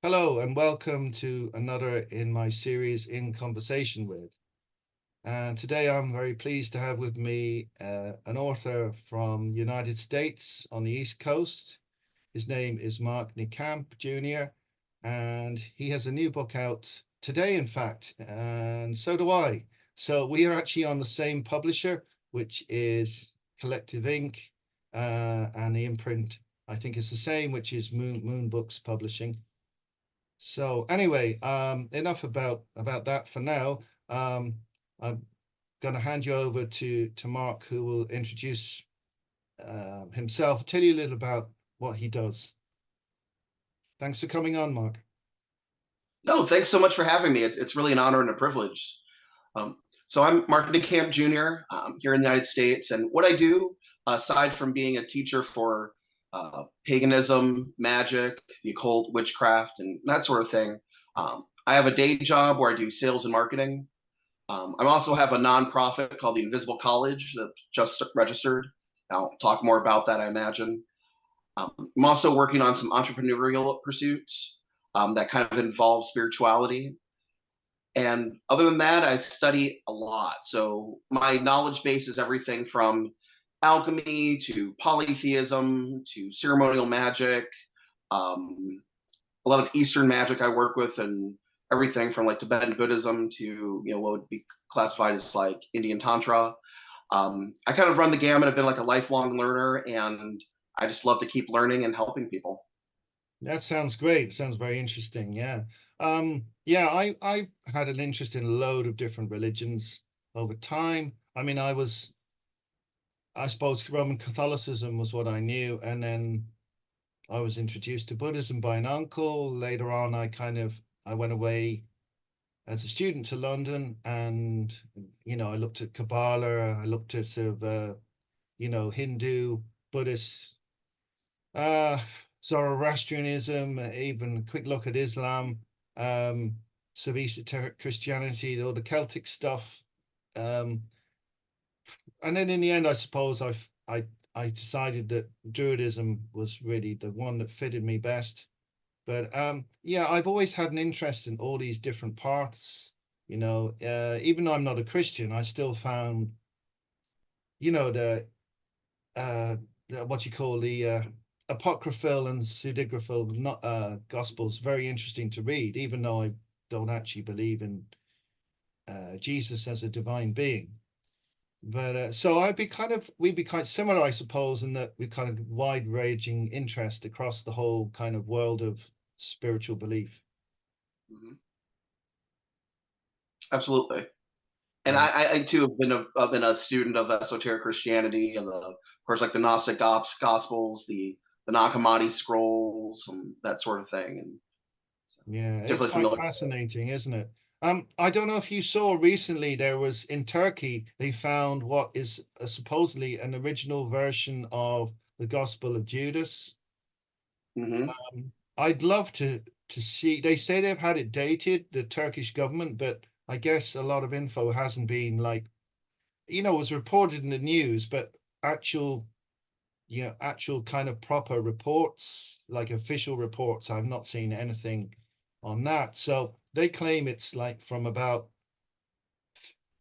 Hello and welcome to another in my series In Conversation With. And today I'm very pleased to have with me an author from the United States on the East Coast. His name is Mark NeCamp Jr. and he has a new book out today, in fact, and so do I. So we are actually on the same publisher, which is Collective Inc. And the imprint, I think, is the same, which is Moon Books Publishing. So anyway, enough about that for now. I'm going to hand you over to Mark, who will introduce himself, tell you a little about what he does. Thanks for coming on, Mark. No, thanks so much for having me. It's really an honor and a privilege. So I'm Mark NeCamp Jr. Here in the United States, and what I do, aside from being a teacher for paganism, magic, the occult, witchcraft, and that sort of thing, I have a day job where I do sales and marketing. I also have a nonprofit called the Invisible College that just registered. I'll talk more about that, I imagine. I'm also working on some entrepreneurial pursuits that kind of involve spirituality. And other than that, I study a lot. So my knowledge base is everything from alchemy to polytheism to ceremonial magic, a lot of Eastern magic I work with, and everything from like Tibetan Buddhism to what would be classified as like Indian Tantra. I kind of run the gamut. I've been like a lifelong learner, and I just love to keep learning and helping people. That sounds great. Sounds very interesting. Yeah. I had an interest in a load of different religions over time. I mean, I suppose Roman Catholicism was what I knew, and then I was introduced to Buddhism by an uncle. Later on, I went away as a student to London, and I looked at Kabbalah, I looked at sort of Hindu, Buddhist, uh, Zoroastrianism, even a quick look at Islam, sort of esoteric Christianity, all the Celtic stuff, um, and then in the end, I suppose I decided that Druidism was really the one that fitted me best. But yeah, I've always had an interest in all these different parts. Even though I'm not a Christian, I still found, the what you call the apocryphal and pseudepigraphal not gospels very interesting to read, even though I don't actually believe in Jesus as a divine being. But so we'd be quite similar, I suppose, in that we kind of wide-ranging interest across the whole kind of world of spiritual belief. Mm-hmm. Absolutely. And Yeah. I too have been a student of esoteric Christianity and of course like the Gnostic Gospels, the Nag Hammadi scrolls, and that sort of thing. And so Yeah, it's definitely quite familiar. fascinating, isn't it? I don't know if you saw recently there was in Turkey, they found what is supposedly an original version of the Gospel of Judas. Mm-hmm. I'd love to see. They say they've had it dated, the Turkish government, but I guess a lot of info hasn't been like, it was reported in the news, but actual kind of proper reports, like official reports, I've not seen anything on that. So they claim it's like from about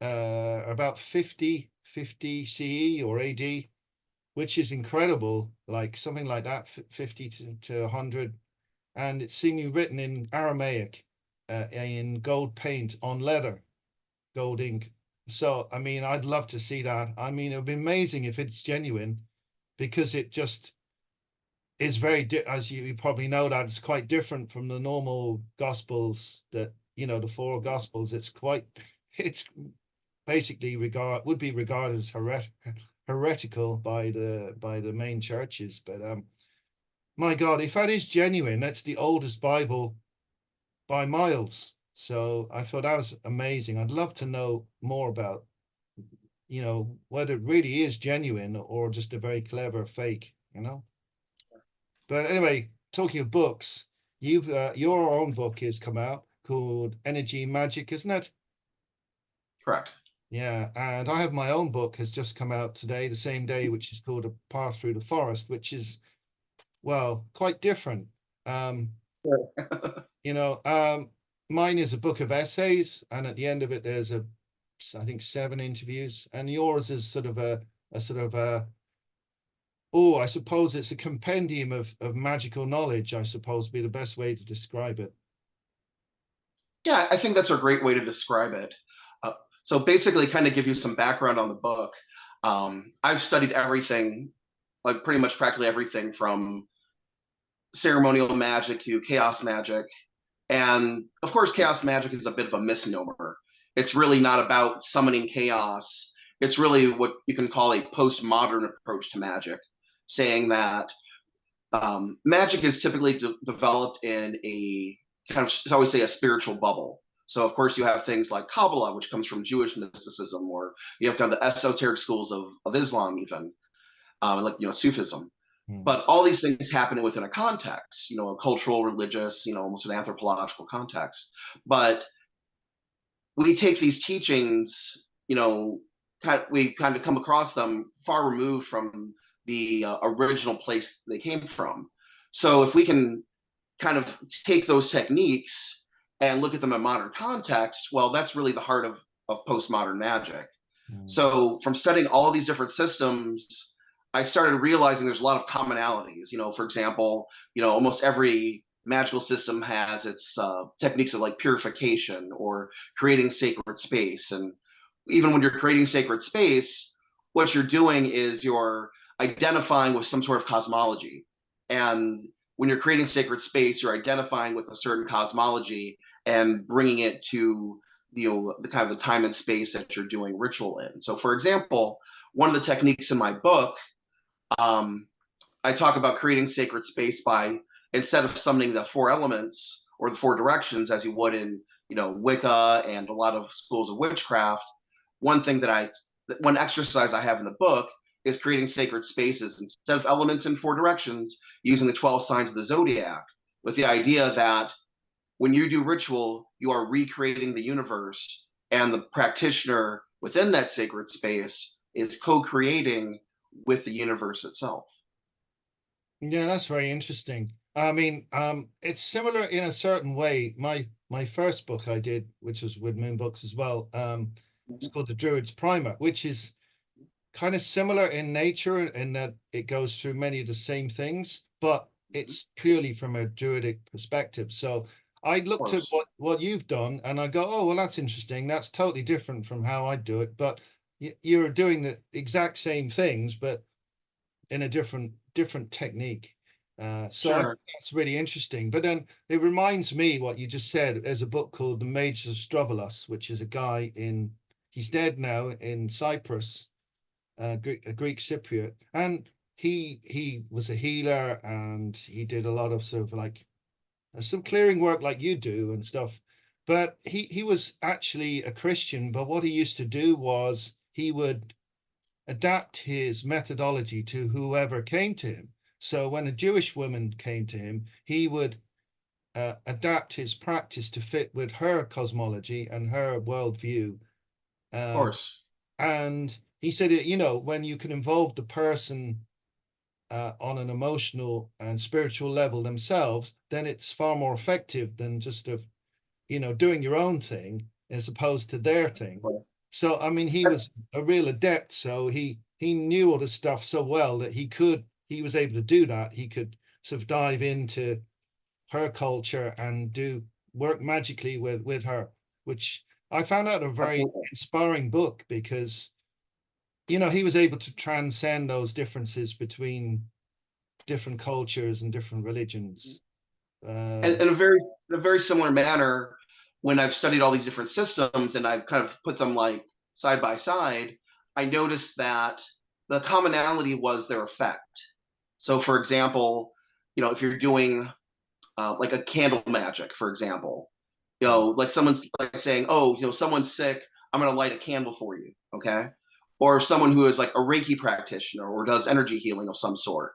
50 CE or AD, which is incredible, like something like that, 50 to 100. And it's seemingly written in Aramaic, in gold paint on leather, gold ink. So, I mean, I'd love to see that. I mean, it would be amazing if it's genuine because it just is as you probably know, that it's quite different from the normal gospels that, the four gospels. It's basically would be regarded as heretical by the main churches. But my God, if that is genuine, that's the oldest Bible by miles. So I thought that was amazing. I'd love to know more about, whether it really is genuine or just a very clever fake. But anyway, talking of books, your own book has come out called Energy Magic, isn't it? Correct. Yeah, and I have my own book has just come out today, the same day, which is called A Path Through the Forest, which is, well, quite different. Um, You know, mine is a book of essays, and at the end of it, there's I think 7 interviews, and yours is sort of a sort of a, oh, I suppose it's a compendium of magical knowledge, I suppose, would be the best way to describe it. Yeah, I think that's a great way to describe it. Uh, so basically, kind of give you some background on the book. I've studied everything, like pretty much practically everything from ceremonial magic to chaos magic. And of course, chaos magic is a bit of a misnomer. It's really not about summoning chaos. It's really what you can call a postmodern approach to magic, saying that magic is typically developed in a kind of, I always say, a spiritual bubble. So, of course, you have things like Kabbalah, which comes from Jewish mysticism, or you have kind of the esoteric schools of Islam, even like Sufism. Hmm. But all these things happen within a context, a cultural, religious, almost an anthropological context. But we take these teachings, we kind of come across them far removed from the original place they came from. So if we can kind of take those techniques and look at them in modern context, well, that's really the heart of postmodern magic. Hmm. So from studying all these different systems, I started realizing there's a lot of commonalities. For example, almost every magical system has its techniques of like purification or creating sacred space. And even when you're creating sacred space, what you're doing is you're identifying with some sort of cosmology. And when you're creating sacred space, you're identifying with a certain cosmology and bringing it to the kind of the time and space that you're doing ritual in. So, for example, one of the techniques in my book, um, I talk about creating sacred space by, instead of summoning the four elements or the four directions as you would in Wicca and a lot of schools of witchcraft. One exercise I have in the book is creating sacred spaces instead of elements in four directions, using the 12 signs of the zodiac, with the idea that when you do ritual, you are recreating the universe, and the practitioner within that sacred space is co-creating with the universe itself. Yeah, that's very interesting. I mean, it's similar in a certain way. My first book I did, which was with Moon Books as well, it's called The Druid's Primer, which is kind of similar in nature in that it goes through many of the same things, but it's purely from a druidic perspective. So I Of looked at course. what you've done and I go, oh, well, that's interesting. That's totally different from how I do it, but you're doing the exact same things, but in a different technique. So I think Sure. that's really interesting. But then it reminds me what you just said. There's a book called The Mages of Strovolos, which is a guy he's dead now in Cyprus, a Greek Cypriot, and he was a healer and he did a lot of sort of like some clearing work like you do and stuff. But he was actually a Christian. But what he used to do was he would adapt his methodology to whoever came to him. So when a Jewish woman came to him, he would adapt his practice to fit with her cosmology and her worldview. Of Um, course. and he said, when you can involve the person on an emotional and spiritual level themselves, then it's far more effective than just doing your own thing as opposed to their thing. So I mean, he was a real adept. So he knew all this stuff so well that he was able to do that. He could sort of dive into her culture and do work magically with her, which I found out a very Absolutely. inspiring book because he was able to transcend those differences between different cultures and different religions. And Uh, in a very similar manner, when I've studied all these different systems and I've kind of put them like side by side, I noticed that the commonality was their effect. So, for example, if you're doing like a candle magic, for example, like someone's like saying, "Oh, someone's sick. I'm going to light a candle for you." Okay. Or someone who is like a Reiki practitioner or does energy healing of some sort.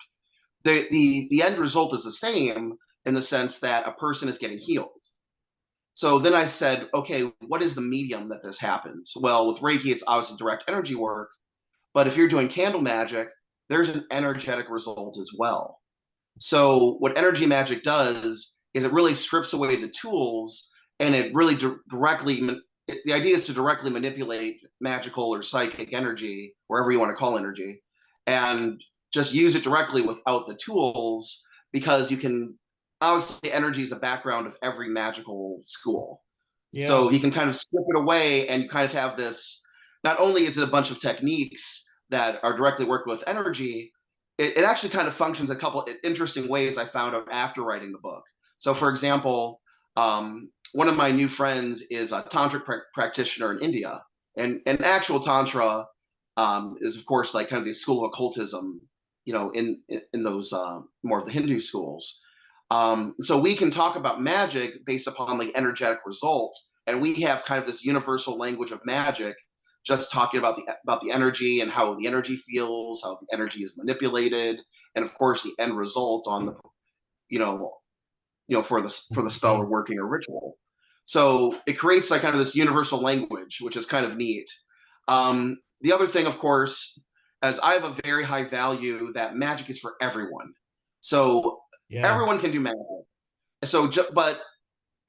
The end result is the same in the sense that a person is getting healed. So then I said, okay, what is the medium that this happens? Well, with Reiki, it's obviously direct energy work. But if you're doing candle magic, there's an energetic result as well. So what energy magic does is it really strips away the tools, and it really the idea is to directly manipulate magical or psychic energy, wherever you want to call energy, and just use it directly without the tools, because you can, obviously energy is the background of every magical school. Yeah. So you can kind of strip it away and kind of have this, not only is it a bunch of techniques that are directly working with energy, it actually kind of functions a couple interesting ways I found out after writing the book. So for example, one of my new friends is a tantric practitioner in India, and actual tantra is of course like kind of the school of occultism, in those more of the Hindu schools. So we can talk about magic based upon like energetic results, and we have kind of this universal language of magic, just talking about the energy and how the energy feels, how the energy is manipulated, and of course the end result on the you know for the spell Yeah. or working or ritual. So it creates like kind of this universal language, which is kind of neat. The other thing, of course, as I have a very high value that magic is for everyone. So Yeah. everyone can do magic. So, but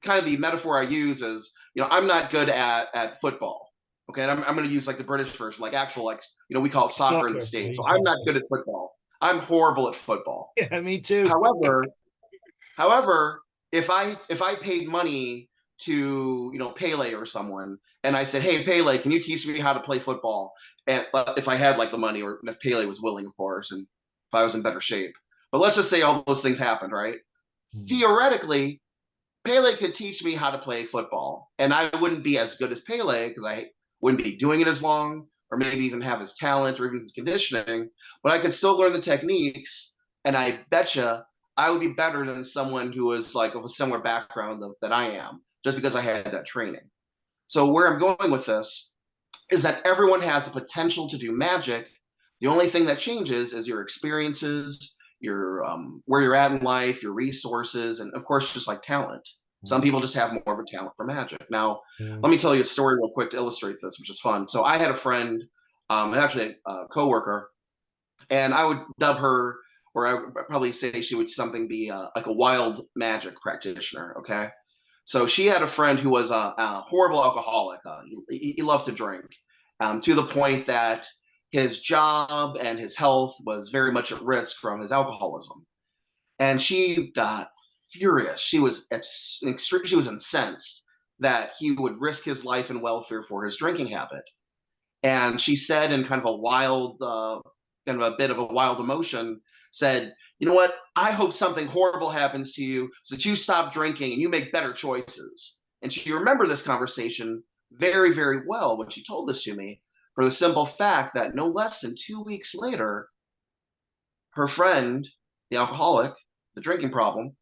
kind of the metaphor I use is, I'm not good at football. Okay, and I'm going to use like the British version, like actual, like we call it soccer in the Soccer. Yeah, States. So I'm not exactly. good at football. I'm horrible at football. Yeah, me too. However, However, if I paid money to Pele or someone, and I said, "Hey Pele, can you teach me how to play football?" And if I had like the money, or if Pele was willing, of course, and if I was in better shape. But let's just say all those things happened, right? Mm. Theoretically, Pele could teach me how to play football, and I wouldn't be as good as Pele because I wouldn't be doing it as long, or maybe even have his talent or even his conditioning. But I could still learn the techniques, and I betcha I would be better than someone who is like of a similar background that I am, just because I had that training. So where I'm going with this is that everyone has the potential to do magic. The only thing that changes is your experiences, your where you're at in life, your resources, and of course, just like talent. Some Mm. people just have more of a talent for magic. Now, Yeah. let me tell you a story real quick to illustrate this, which is fun. So I had a friend, actually a coworker, and I would dub her, or I would probably say she would something be like a wild magic practitioner. Okay, so she had a friend who was a horrible alcoholic. He loved to drink, to the point that his job and his health was very much at risk from his alcoholism. And she got furious. She was incensed that he would risk his life and welfare for his drinking habit. And she said, in kind of a wild, kind of a bit of a wild emotion, said, "You know what? I hope something horrible happens to you so that you stop drinking and you make better choices." And she remembered this conversation very, very well when she told this to me, for the simple fact that no less than 2 weeks later, her friend, the alcoholic, the drinking problem,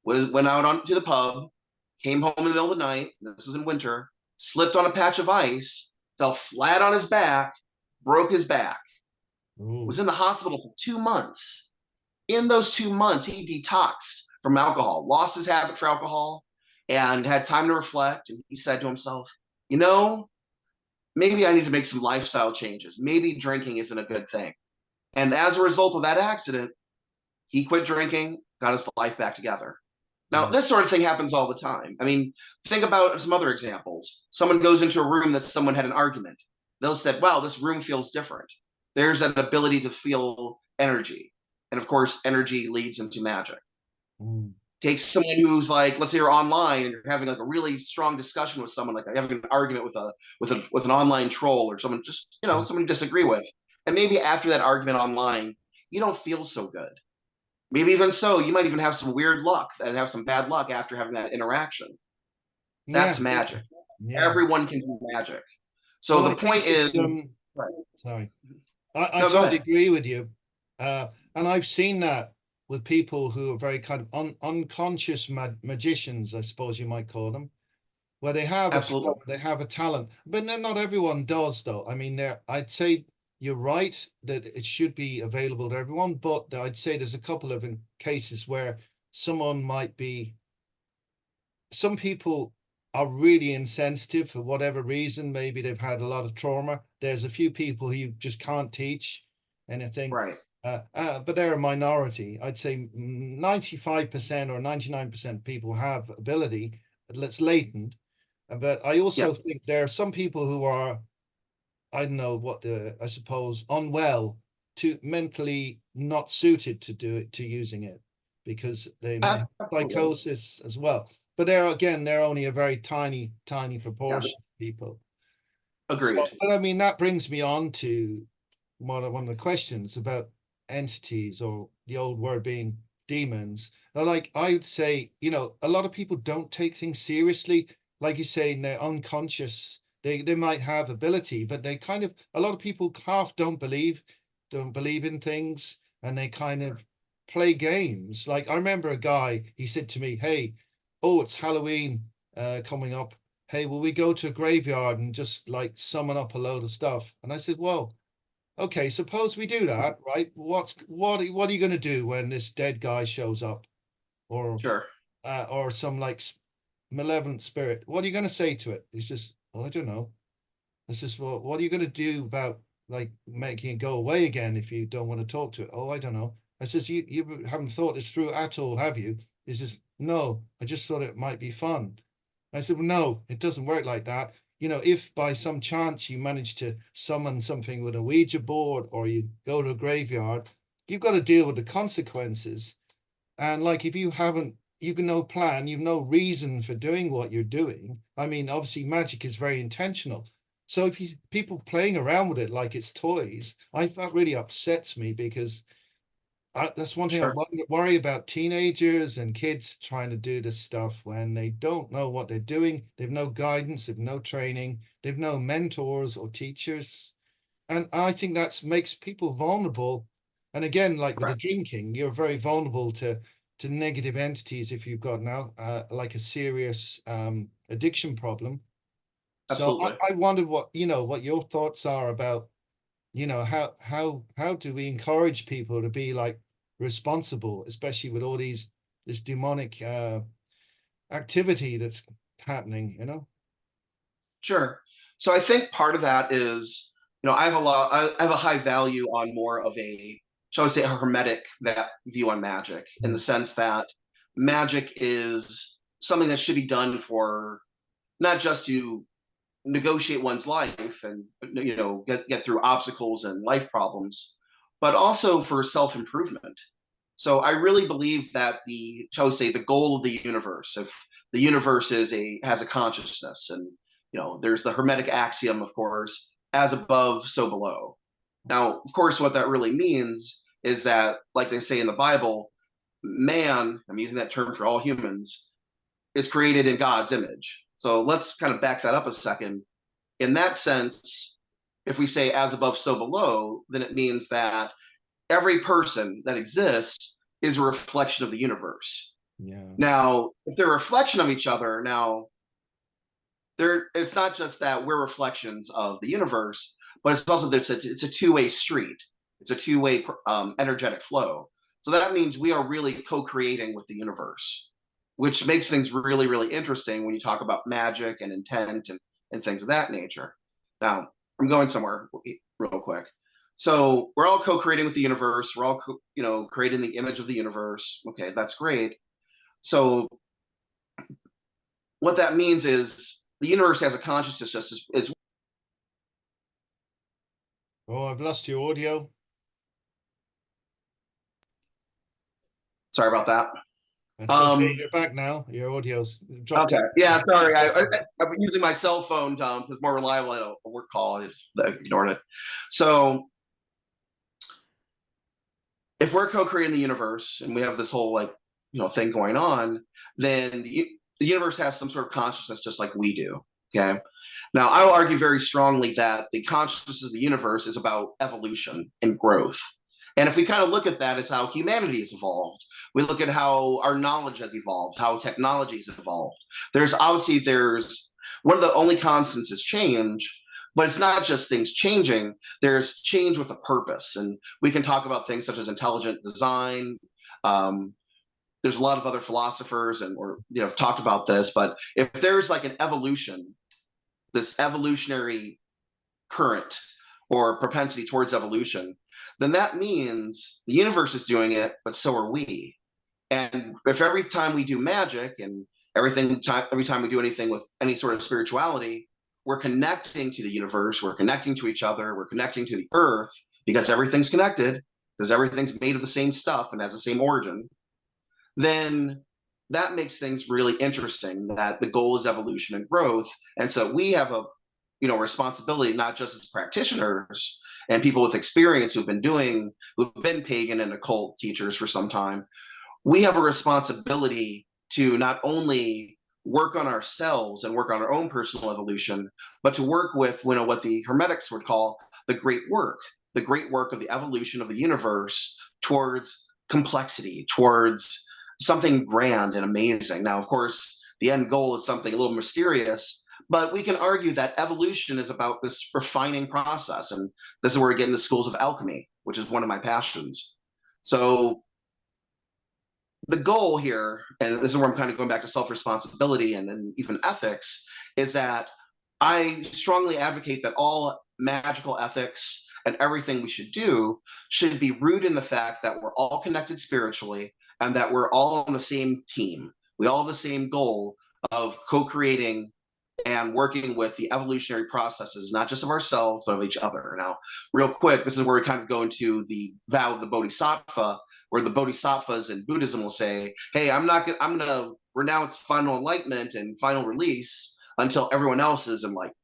went out onto the pub, came home in the middle of the night. This was in winter. Slipped on a patch of ice, fell flat on his back, broke his back. Was Ooh. in the hospital for 2 months. In those 2 months, he detoxed from alcohol, lost his habit for alcohol, and had time to reflect. And he said to himself, maybe I need to make some lifestyle changes. Maybe drinking isn't a good thing. And as a result of that accident, he quit drinking, got his life back together. Now, Yeah. this sort of thing happens all the time. I mean, think about some other examples. Someone goes into a room that someone had an argument. They'll say, "Wow, this room feels different." There's an ability to feel energy. And of course, energy leads into magic. Mm. Take someone who's like, let's say you're online and you're having like a really strong discussion with someone, like having an argument with an online troll, or someone just, Yeah. someone you disagree with. And maybe after that argument online, you don't feel so good. Maybe even so, you might even have some weird luck and have some bad luck after having that interaction. Yeah. That's magic. Yeah. Everyone can do magic. So Well, the I think point it's is, right. sorry. I No, go totally ahead. agree with you. And I've seen that with people who are very kind of unconscious magicians, I suppose you might call them, where they have a Absolutely. power, they have a talent, but then not everyone does, though. I mean, I'd say you're right that it should be available to everyone, but I'd say there's a couple of cases where someone might be, some people are really insensitive for whatever reason. Maybe they've had a lot of trauma. There's a few people who you just can't teach anything. Right. but they're a minority. I'd say 95% or 99% people have ability that's latent. But I Yeah, also think there are some people who are, I don't know what I suppose, unwell, to mentally not suited to do it, to using it, because they may have absolutely. psychosis as well. But they're only a very tiny Yeah, proportion of people. So, agreed. but I mean, that brings me on to one of the questions about entities, or the old word being demons. Now, like I would say, a lot of people don't take things seriously. Like you say, in their unconscious, they might have ability, but they kind of, a lot of people half don't believe in things, and they kind of play games. Like I remember a guy, he said to me, "Hey, oh, it's Halloween coming up. Hey, will we go to a graveyard and just like summon up a load of stuff?" And I said, "Well, okay, suppose we do that, right? What are you going to do when this dead guy shows up, or Sure, some like malevolent spirit? What are you going to say to it?" He says, "Well, I don't know." I says, "Well, what are you going to do about like making it go away again if you don't want to talk to it?" "Oh, I don't know." I says, "You haven't thought this through at all, have you?" He says, "No, I just thought it might be fun." I said, "Well, no, it doesn't work like that. If by some chance you manage to summon something with a Ouija board, or you go to a graveyard, you've got to deal with the consequences. And like, if you haven't, you've no plan, you've no reason for doing what you're doing. I mean, obviously, magic is very intentional. So if people playing around with it like it's toys, that really upsets me, because that's one thing I sure, worry about: teenagers and kids trying to do this stuff when they don't know what they're doing. They've no guidance, they've no training, they've no mentors or teachers. And I think that makes people vulnerable. And again, like with the correct. drinking, you're very vulnerable to negative entities if you've got now like a serious addiction problem. So Absolutely. I wondered what your thoughts are about, how do we encourage people to be like responsible, especially with all this demonic activity that's happening? Sure. So I think part of that is, I have a high value on more of a, shall I say, a hermetic that view on magic, in the Mm. sense that magic is something that should be done for not just to negotiate one's life and get through obstacles and life problems, but also for self-improvement. So I really believe that the, shall we say, the goal of the universe, if the universe has a consciousness, and there's the hermetic axiom, of course, as above so below. Now, of course, what that really means is that, like they say in the Bible, man, I'm using that term for all humans, is created in God's image. So let's kind of back that up a second. In that sense, if we say as above so below, then it means that every person that exists is a reflection of the universe. Yeah. Now, if they're a reflection of each other, now it's not just that we're reflections of the universe, but it's also that it's a two-way street. It's a two-way energetic flow. So that means we are really co-creating with the universe, which makes things really, really interesting when you talk about magic and intent and things of that nature. Now, I'm going somewhere real quick. So we're all co-creating with the universe. We're all, creating the image of the universe. Okay, that's great. So what that means is the universe has a consciousness just as Oh, I've lost your audio. sorry about that. That's okay. Um, You're back now. Your audio's dropped okay, out. yeah, sorry. I've been using my cell phone because it's more reliable than a work call. I ignored it. So if we're co-creating the universe and we have this whole thing going on, then the universe has some sort of consciousness just like we do. Okay. Now I will argue very strongly that the consciousness of the universe is about evolution and growth. And if we kind of look at that as how humanity has evolved, we look at how our knowledge has evolved, how technology has evolved. There's one of the only constants is change, but it's not just things changing. There's change with a purpose, and we can talk about things such as intelligent design. Um, there's a lot of other philosophers and or have talked about this, but if there's like an evolution, this evolutionary current or propensity towards evolution, then that means the universe is doing it, but so are we. And if every time we do magic and every time we do anything with any sort of spirituality, we're connecting to the universe, we're connecting to each other, we're connecting to the earth because everything's connected, because everything's made of the same stuff and has the same origin, then that makes things really interesting that the goal is evolution and growth. And so we have a responsibility, not just as practitioners and people with experience who've been pagan and occult teachers for some time. We have a responsibility to not only work on ourselves and work on our own personal evolution, but to work with what the Hermetics would call the great work of the evolution of the universe towards complexity, towards something grand and amazing. Now, of course, the end goal is something a little mysterious, but we can argue that evolution is about this refining process. And this is where we get into schools of alchemy, which is one of my passions. So the goal here, and this is where I'm kind of going back to self-responsibility and then even ethics, is that I strongly advocate that all magical ethics and everything we should do should be rooted in the fact that we're all connected spiritually and that we're all on the same team. We all have the same goal of co-creating and working with the evolutionary processes, not just of ourselves, but of each other. Now, real quick, this is where we kind of go into the vow of the Bodhisattva, where the Bodhisattvas in Buddhism will say, hey, I'm going to renounce final enlightenment and final release until everyone else is enlightened.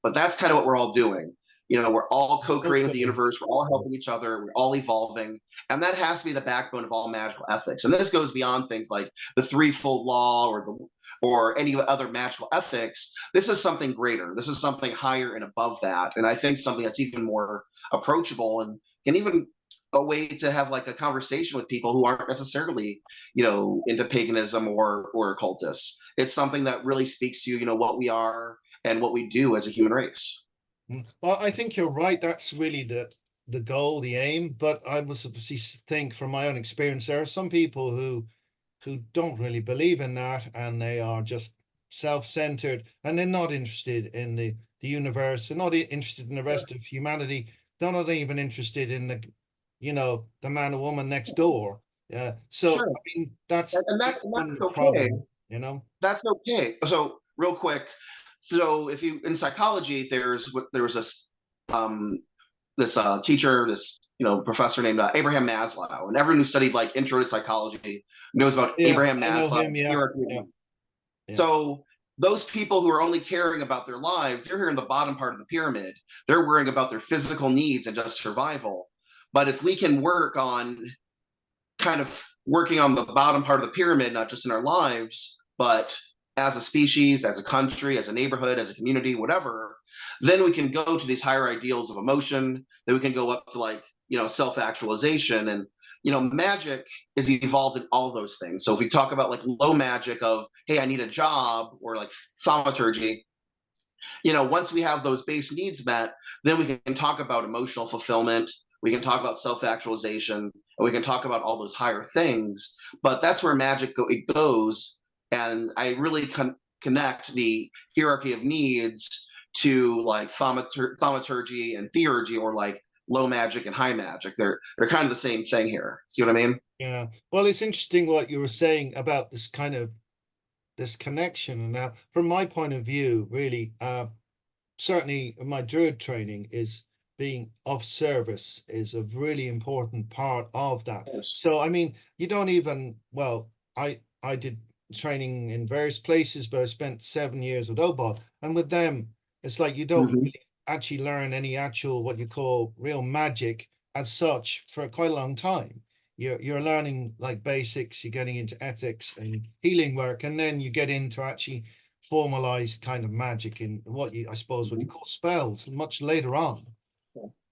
But that's kind of what we're all doing. We're all co-creating with the universe. We're all helping each other. We're all evolving. And that has to be the backbone of all magical ethics. And this goes beyond things like the threefold law or any other magical ethics. This is something greater. This is something higher and above that. And I think something that's even more approachable and can even a way to have like a conversation with people who aren't necessarily, into paganism or occultists. It's something that really speaks to, what we are and what we do as a human race. Well, I think you're right. That's really the goal, the aim. But I was obviously think from my own experience, there are some people who don't really believe in that, and they are just self-centered, and they're not interested in the universe. They're not interested in the rest of humanity. They're not even interested in the man or woman next door. Yeah. So Sure. I mean, that's That's one okay. problem, That's okay. So real quick, so if you in psychology, there was this teacher, this professor named Abraham Maslow, and everyone who studied like intro to psychology knows about Yeah, Abraham I know Maslow. him. Yeah, yeah, yeah. So those people who are only caring about their lives, they're here in the bottom part of the pyramid. They're worrying about their physical needs and just survival. But if we can work on kind of working on the bottom part of the pyramid, not just in our lives, but as a species, as a country, as a neighborhood, as a community, whatever, then we can go to these higher ideals of emotion. Then we can go up to like, self-actualization. And, magic is evolved in all those things. So if we talk about like low magic of, hey, I need a job, or like thaumaturgy, once we have those base needs met, then we can talk about emotional fulfillment. We can talk about self-actualization, and we can talk about all those higher things. But that's where magic goes. And I really connect the hierarchy of needs to like thaumaturgy and theurgy, or like low magic and high magic. They're kind of the same thing here. See what I mean? Yeah. Well, it's interesting what you were saying about this connection. And now, from my point of view, really, certainly my druid training is being of service is a really important part of that. Yes. So, I mean, you don't even, well, I did training in various places, but I spent 7 years with OBOT, and with them, it's like you don't Mm-hmm. really actually learn any actual what you call real magic as such for quite a long time. You're learning like basics, you're getting into ethics and healing work, and then you get into actually formalized kind of magic in I suppose what you call spells much later on.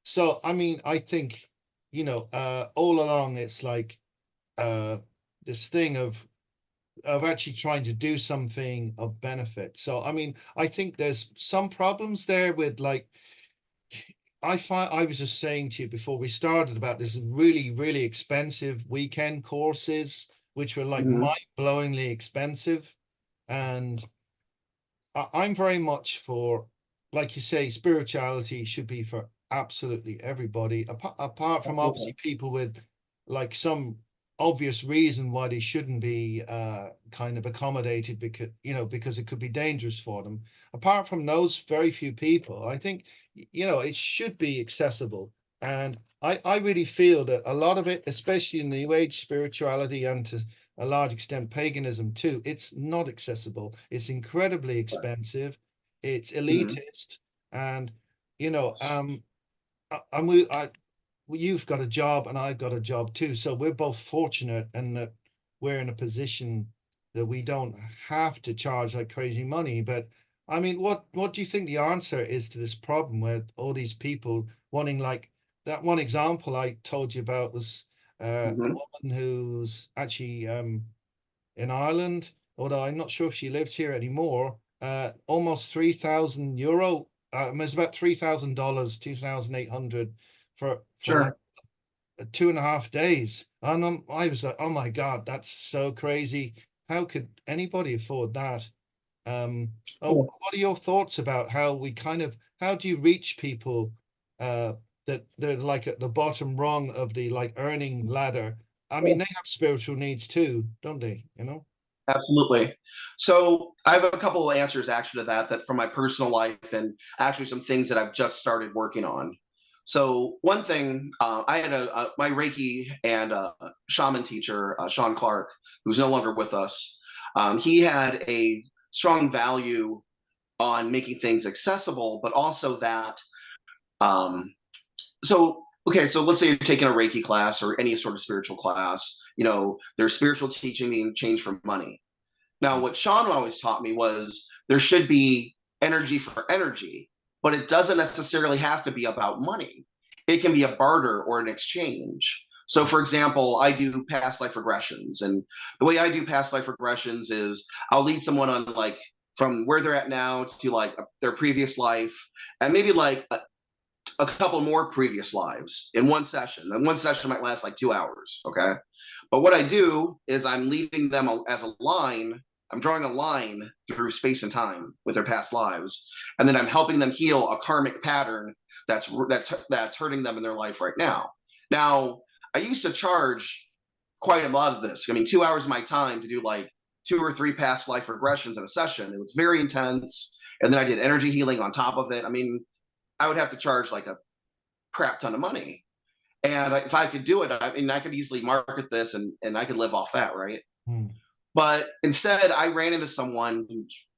So I mean, I think, all along it's like this thing of actually trying to do something of benefit. So I mean, I think there's some problems there with like I was just saying to you before we started about this really, really expensive weekend courses, which were like Mm-hmm. mind-blowingly expensive. And I'm very much for, like you say, spirituality should be for absolutely everybody, apart from Okay. obviously people with like some obvious reason why they shouldn't be kind of accommodated because because it could be dangerous for them. Apart from those very few people, I think it should be accessible. And I really feel that a lot of it, especially in New Age spirituality and to a large extent paganism too, it's not accessible. It's incredibly expensive. It's Mhm. elitist, and you know, um, and well, you've got a job and I've got a job too. So we're both fortunate in that we're in a position that we don't have to charge like crazy money. But I mean, what do you think the answer is to this problem where all these people wanting like that one example I told you about was a Mhm. woman who's actually in Ireland, although I'm not sure if she lives here anymore. Almost €3,000. It's about $3,000, 2,800 for like Sure. 2.5 days. And I was like, oh my God, that's so crazy. How could anybody afford that? Cool. What are your thoughts about how do you reach people uh, that they're like at the bottom rung of the like earning ladder? I mean, Cool. they have spiritual needs too, don't they? Absolutely. So I have a couple of answers actually to that from my personal life and actually some things that I've just started working on. So one thing, I had my Reiki and shaman teacher, Sean Clark, who's no longer with us. He had a strong value on making things accessible, but also that. Um, so okay, so let's say you're taking a Reiki class or any sort of spiritual class. There's spiritual teaching being changed for money. Now, what Sean always taught me was there should be energy for energy, but it doesn't necessarily have to be about money. It can be a barter or an exchange. So, for example, I do past life regressions. And the way I do past life regressions is I'll lead someone on like from where they're at now to like their previous life and maybe like a couple more previous lives in one session. And one session might last like 2 hours. Okay. But what I do is I'm leading them as a line. I'm drawing a line through space and time with their past lives, and then I'm helping them heal a karmic pattern that's hurting them in their life right now. Now, I used to charge quite a lot of this. I mean, 2 hours of my time to do like 2 or 3 past life regressions in a session. It was very intense, and then I did energy healing on top of it. I mean, I would have to charge like a crap ton of money. And if I could do it, I mean, I could easily market this and I could live off that, right? Hmm. But instead, I ran into someone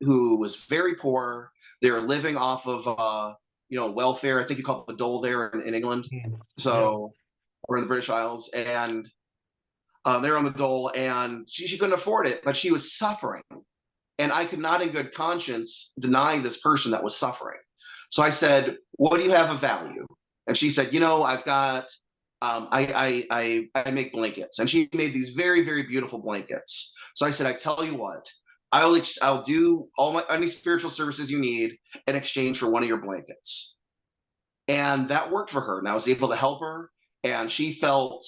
who was very poor. They were living off of, welfare. I think you call it the dole there in England. Hmm. Yeah. So, or in the British Isles. And they were on the dole and she couldn't afford it, but she was suffering. And I could not in good conscience deny this person that was suffering. So I said, what do you have of value? And she said, I've got, I make blankets. And she made these very, very beautiful blankets. So I said, I tell you what, I'll do any spiritual services you need in exchange for one of your blankets. And that worked for her. And I was able to help her. And she felt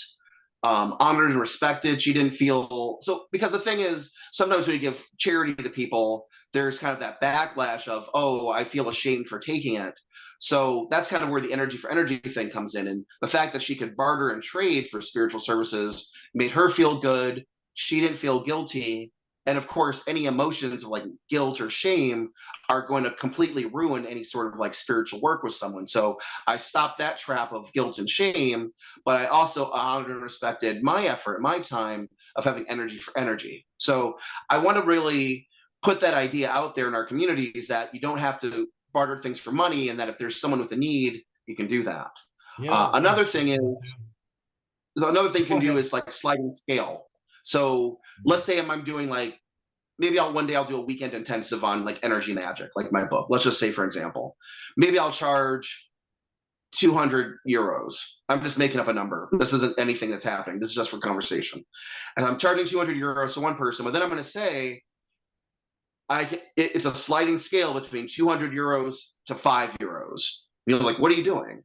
honored and respected. She didn't feel so because the thing is, sometimes when you give charity to people, there's kind of that backlash of, oh, I feel ashamed for taking it. So that's kind of where the energy for energy thing comes in. And the fact that she could barter and trade for spiritual services made her feel good. She didn't feel guilty. And of course, any emotions of like guilt or shame are going to completely ruin any sort of like spiritual work with someone. So I stopped that trap of guilt and shame, but I also honored and respected my effort, my time of having energy for energy. So I want to really put that idea out there in our communities that you don't have to barter things for money, and that if there's someone with a need, you can do that. Yeah. Another thing is, another thing you Go can do ahead. is like sliding scale. So let's say I'm doing like maybe one day I'll do a weekend intensive on like energy magic, like my book. Let's just say, for example, maybe I'll charge 200 euros. I'm just making up a number. This isn't anything that's happening. This is just for conversation. And I'm charging 200 euros to one person, but then I'm going to say it's a sliding scale between 200 euros to 5 euros. Like, what are you doing?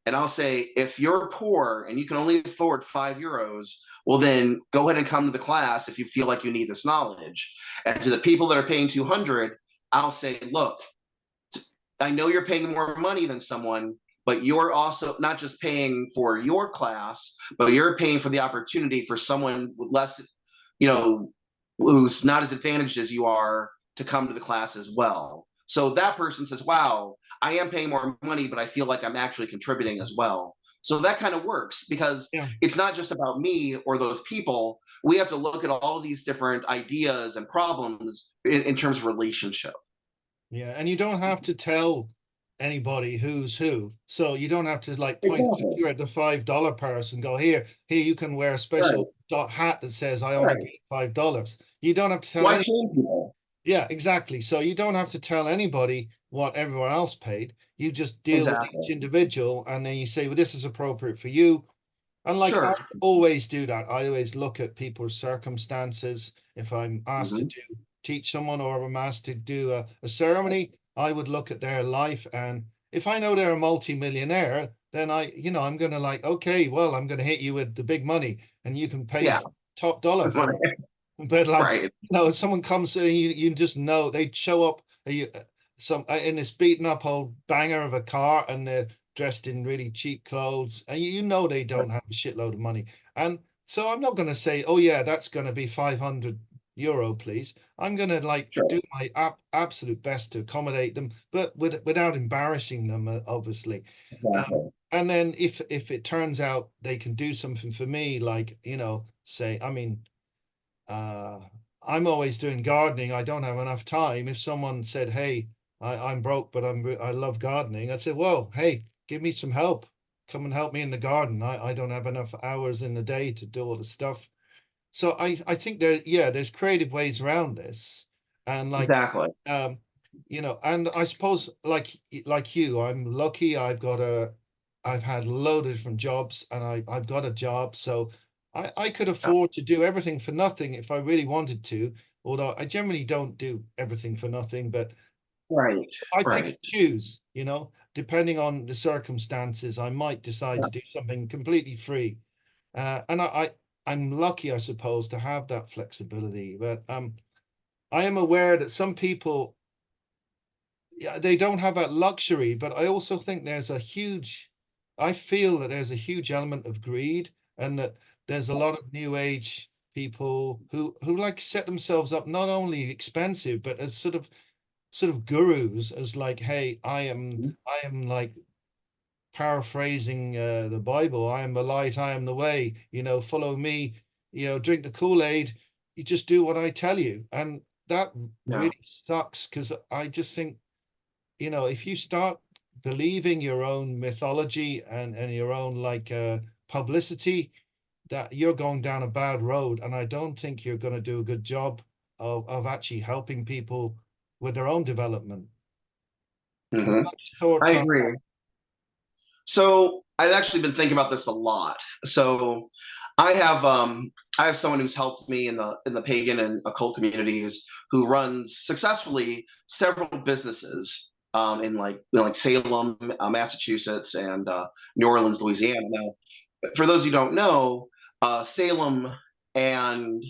And I'll say, if you're poor and you can only afford 5 euros, well, then go ahead and come to the class if you feel like you need this knowledge. And to the people that are paying 200, I'll say, look, I know you're paying more money than someone, but you're also not just paying for your class, but you're paying for the opportunity for someone with less, who's not as advantaged as you are to come to the class as well. So that person says, wow, I am paying more money, but I feel like I'm actually contributing as well. So that kind of works because Yeah. it's not just about me or those people. We have to look at all these different ideas and problems in terms of relationship. Yeah, and you don't have to tell anybody who's who. So you don't have to like point the Exactly. finger at the $5 person, go here, you can wear a Right. special dot hat that says I only Right. paid $5. You don't have to tell Why any. shame people? Yeah, exactly. So you don't have to tell anybody what everyone else paid. You just deal with each Exactly. individual and then you say, well, this is appropriate for you. And like I Sure. always do that. I always look at people's circumstances. If I'm asked to Hmm. teach someone or I'm asked to do a ceremony, I would look at their life. And if I know they're a multi-millionaire, then I'm gonna like, okay, well, I'm gonna hit you with the big money and you can pay Yeah. top dollar for it. But like, Right. if someone comes and you just know they show up some in this beaten up old banger of a car and they're dressed in really cheap clothes and you know they don't have a shitload of money. And so I'm not going to say, oh yeah, that's going to be €500, please. I'm going to like Sure. do my absolute best to accommodate them, but without embarrassing them, obviously. Exactly. And then if it turns out they can do something for me, like say, uh, I'm always doing gardening. I don't have enough time. If someone said, "Hey, I'm broke, but I love gardening," I'd say, "Well, hey, give me some help. Come and help me in the garden. I don't have enough hours in the day to do all the stuff." So I think there's creative ways around this, and like Exactly. um, and I suppose like you, I'm lucky. I've had a load of different jobs, and I've got a job, so I could Yeah. afford to do everything for nothing if I really wanted to. Although I generally don't do everything for nothing, but Right. I pick Right. and choose. Depending on the circumstances, I might decide Yeah. to do something completely free. And I'm lucky, I suppose, to have that flexibility. But I am aware that some people, yeah, they don't have that luxury. But I also think I feel that there's a huge element of greed, and that there's a lot Yes. of new age people who like set themselves up not only expensive, but as sort of gurus, as like, hey, Mhm. I am like paraphrasing the Bible. I am the light, I am the way, follow me, drink the Kool-Aid, you just do what I tell you. And that Yeah. really sucks because I just think, if you start believing your own mythology and your own like publicity, that you're going down a bad road. And I don't think you're going to do a good job of actually helping people with their own development. Hmm. What's your I thoughts on agree. So I've actually been thinking about this a lot. So I have um I have someone who's helped me in the pagan and occult communities who runs successfully several businesses in like Salem, Massachusetts, and New Orleans, Louisiana. Now, for those who don't know, Salem and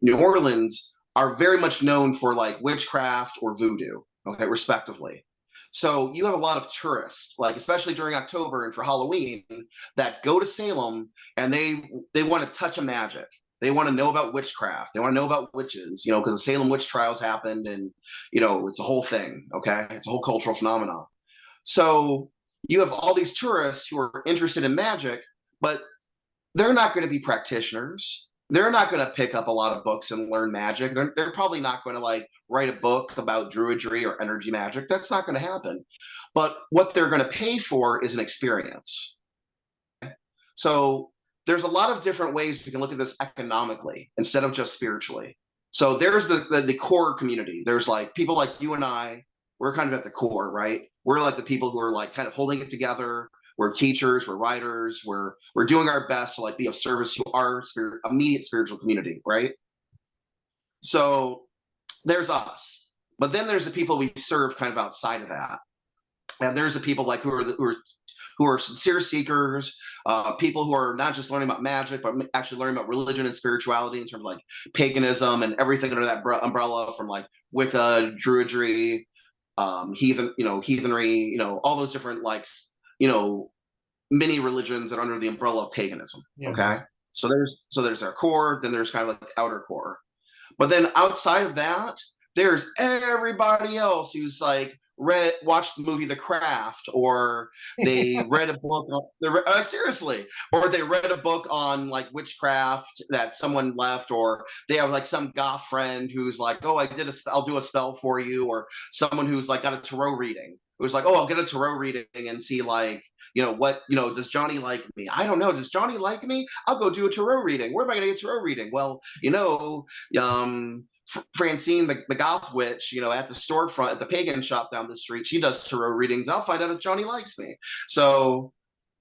New Orleans are very much known for like witchcraft or voodoo, okay, respectively. So you have a lot of tourists, like especially during October and for Halloween, that go to Salem and they want to touch a magic. They want to know about witchcraft. They want to know about witches, because the Salem witch trials happened, and it's a whole thing. Okay, it's a whole cultural phenomenon. So you have all these tourists who are interested in magic, but they're not going to be practitioners. They're not going to pick up a lot of books and learn magic. They're probably not going to like write a book about druidry or energy magic. That's not going to happen. But what they're going to pay for is an experience. So there's a lot of different ways we can look at this economically instead of just spiritually. So there's the core community. There's like people like you and I. We're kind of at the core, right? We're like the people who are like kind of holding it together. We're teachers, we're writers, we're doing our best to like be of service to our immediate spiritual community, right? So there's us. But then there's the people we serve kind of outside of that. And there's the people like who are sincere seekers, people who are not just learning about magic, but actually learning about religion and spirituality in terms of like paganism and everything under that umbrella, from like Wicca, Druidry, heathenry, all those different like you know, many religions that are under the umbrella of paganism. Yeah. Okay. So there's our core, then there's kind of like the outer core. But then outside of that, there's everybody else who's like watched the movie The Craft, or they read a book on, seriously, or they read a book on like witchcraft that someone left, or they have like some goth friend who's like, oh, I'll do a spell for you, or someone who's like got a tarot reading, who's like, oh, I'll get a tarot reading and see like, does Johnny like me? I don't know. Does Johnny like me? I'll go do a tarot reading. Where am I going to get a tarot reading? Well, Francine, the goth witch, at the storefront at the pagan shop down the street, she does tarot readings. I'll find out if Johnny likes me. So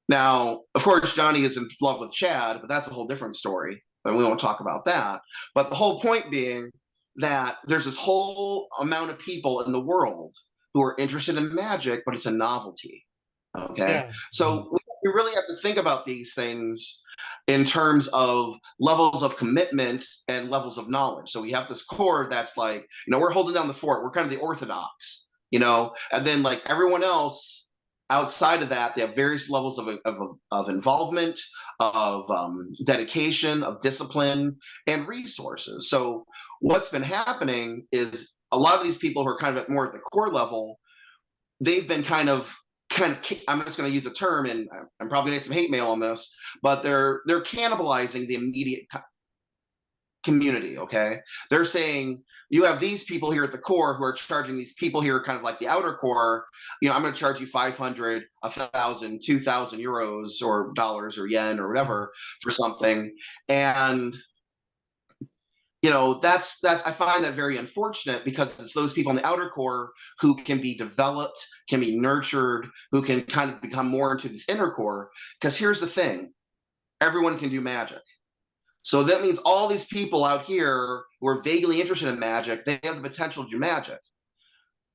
now, of course, Johnny is in love with Chad, but that's a whole different story, and we won't talk about that. But the whole point being that there's this whole amount of people in the world who are interested in magic, but it's a novelty. Okay. Yeah. So we really have to think about these things in terms of levels of commitment and levels of knowledge. So we have this core that's like, we're holding down the fort. We're kind of the orthodox, and then like everyone else outside of that, they have various levels of involvement, of dedication, of discipline, and resources. So what's been happening is a lot of these people who are kind of more at the core level, they've been kind of I'm just going to use a term, and I'm probably going to get some hate mail on this, but they're cannibalizing the immediate community. Okay, they're saying you have these people here at the core who are charging these people here, kind of like the outer core. I'm going to charge you 500, 1,000, 2,000 euros or dollars or yen or whatever for something, and that's I find that very unfortunate, because it's those people in the outer core who can be developed, can be nurtured, who can kind of become more into this inner core. Because here's the thing, everyone can do magic. So that means all these people out here who are vaguely interested in magic, they have the potential to do magic.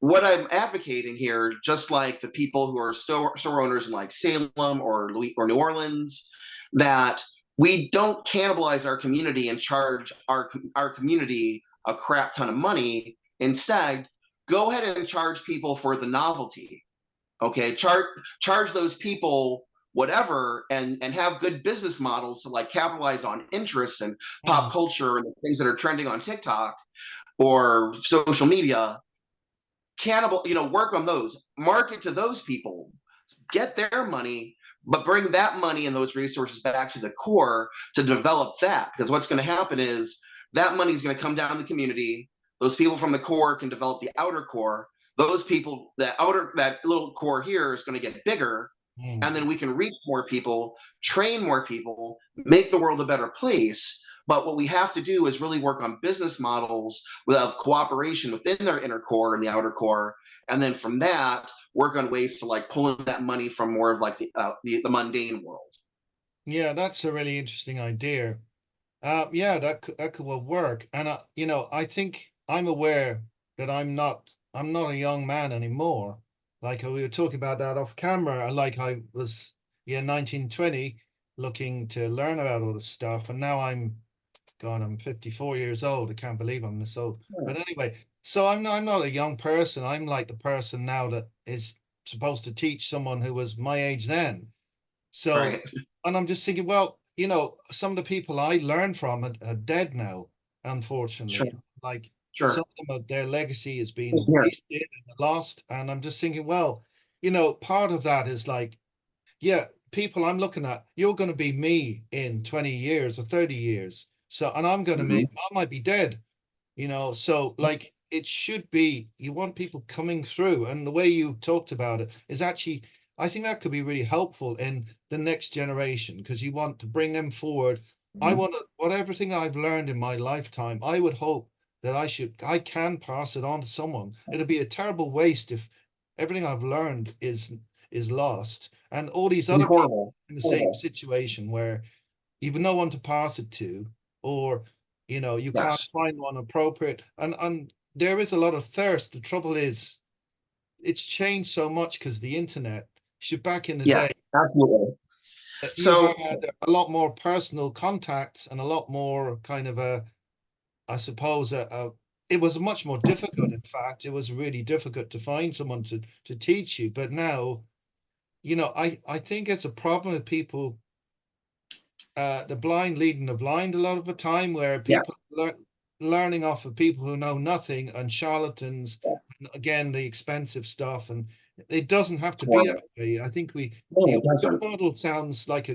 What I'm advocating here, just like the people who are store owners in like Salem or New Orleans, that we don't cannibalize our community and charge our community a crap ton of money. Instead, go ahead and charge people for the novelty. Okay, charge those people whatever, and have good business models to like capitalize on interest and pop culture and the things that are trending on TikTok or social media. Work on those, market to those people, get their money, but bring that money and those resources back to the core to develop that. Because what's going to happen is that money is going to come down the community. Those people from the core can develop the outer core. Those people, that little core here is going to get bigger. And then we can reach more people, train more people, make the world a better place. But what we have to do is really work on business models of cooperation within their inner core and the outer core. And then from that, work on ways to like pull in that money from more of like the mundane world. Yeah, that's a really interesting idea. Yeah, that could well work. And I think I'm aware that I'm not a young man anymore. Like we were talking about that off camera. Like I was, yeah, 19, 20, looking to learn about all this stuff, and now I'm 54 years old. I can't believe I'm this old. But anyway, so I'm not a young person. I'm like the person now that is supposed to teach someone who was my age then. So, Right. and I'm just thinking, well, some of the people I learned from are dead now, Sure. unfortunately. Like some Sure. of them, their legacy has been Here. wasted and lost. And I'm just thinking, well, part of that is like, yeah, people I'm looking at, you're going to be me in 20 years or 30 years. So, and I'm going to Mhm. I might be dead, so like it should be, you want people coming through, and the way you talked about it is actually, I think that could be really helpful in the next generation, because you want to bring them forward. I want to, what everything I've learned in my lifetime, I would hope that I can pass it on to someone. It'd be a terrible waste if everything I've learned is lost, and all these Be other people horrible. in the same situation where you've no one to pass it to, or you can't Yes. find one appropriate. And there is a lot of thirst. The trouble is, it's changed so much because the internet. Back in the day, Yes, absolutely. you So had a lot more personal contacts and a lot more kind of I suppose, it was much more difficult. In fact, it was really difficult to find someone to teach you. But now I think it's a problem with people, the blind leading the blind a lot of the time, where Yeah, people learning off of people who know nothing and charlatans, yeah, and again, the expensive stuff. And it doesn't have it's to be that horrible. way. I think No, your it doesn't. model sounds like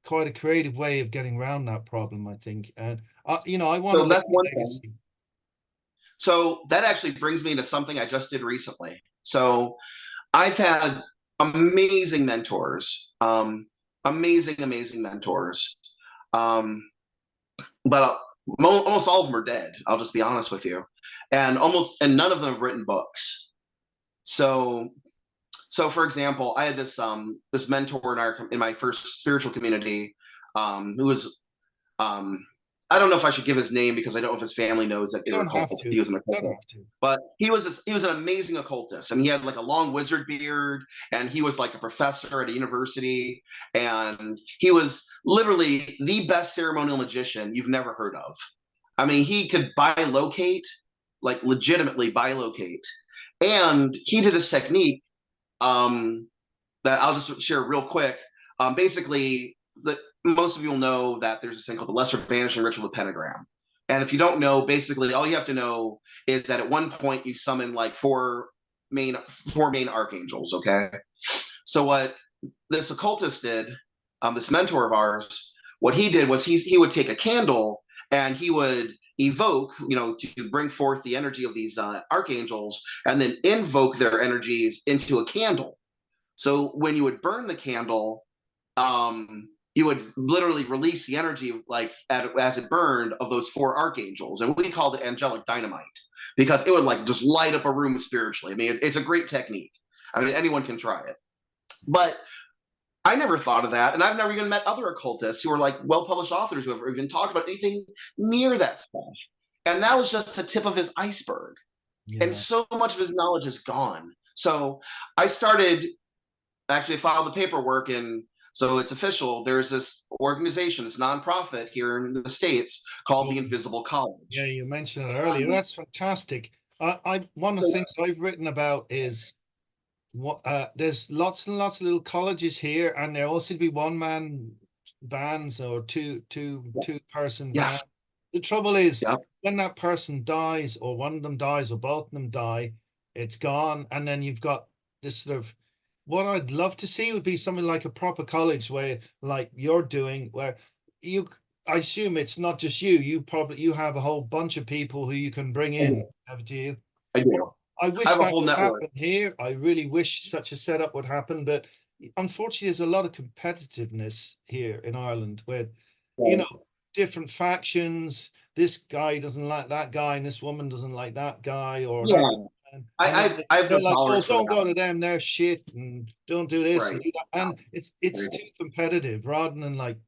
quite a creative way of getting around that problem, I think. And I want to So leave that's one a thing. legacy. So that actually brings me to something I just did recently. So I've had amazing mentors, amazing mentors. Um, but almost all of them are dead. I'll just be honest with you, and none of them have written books. So, so for example, I had this mentor in my first spiritual community, who was um, I don't know if I should give his name because I don't know if his family knows that You don't have to. he was an You don't occultist. have to. But he was an amazing occultist. I mean, he had like a long wizard beard, and he was like a professor at a university, and he was literally the best ceremonial magician you've never heard of. I mean, he could bilocate, like legitimately bilocate, and he did this technique um, that I'll just share real quick. Basically, most of you will know that there's this thing called the Lesser Banishing Ritual of the Pentagram. And if you don't know, basically all you have to know is that at one point you summon like four main archangels. Okay, so what this occultist did, this mentor of ours, what he did was he would take a candle and he would evoke, to bring forth the energy of these archangels, and then invoke their energies into a candle. So when you would burn the candle, um, you would literally release the energy like as it burned of those four archangels, and we called it angelic dynamite because it would like just light up a room spiritually. I mean, it's a great technique. I mean, anyone can try it. But I never thought of that, and I've never even met other occultists who are like well-published authors who have even talked about anything near that stuff. And that was just the tip of his iceberg, and Yeah. so much of his knowledge is gone. So I started actually filed the paperwork, and so it's official. There's this organization, this nonprofit here in the States called the Well, Invisible yeah, College. you mentioned it earlier. That's fantastic. One of the things I've written about is what there's lots and lots of little colleges here, and there also be one man bands or two person band. Yes. The trouble is Yep. when that person dies, or one of them dies, or both of them die, it's gone, and then you've got this sort of, what I'd love to see would be something like a proper college where, like you're doing, where you, I assume it's not just you. You have a whole bunch of people who you can bring I in, do. have you? I do. I I wish have a that whole could network. happen here. I really wish such a setup would happen, but unfortunately, there's a lot of competitiveness here in Ireland where, you know, Right. different factions. This guy doesn't like that guy, and this woman doesn't like that guy, or that. Yeah. And then I have they're no like, "Oh, tolerance for don't that. go to them. They're shit, and don't do this and Right. do that." No. And it's too competitive rather than like,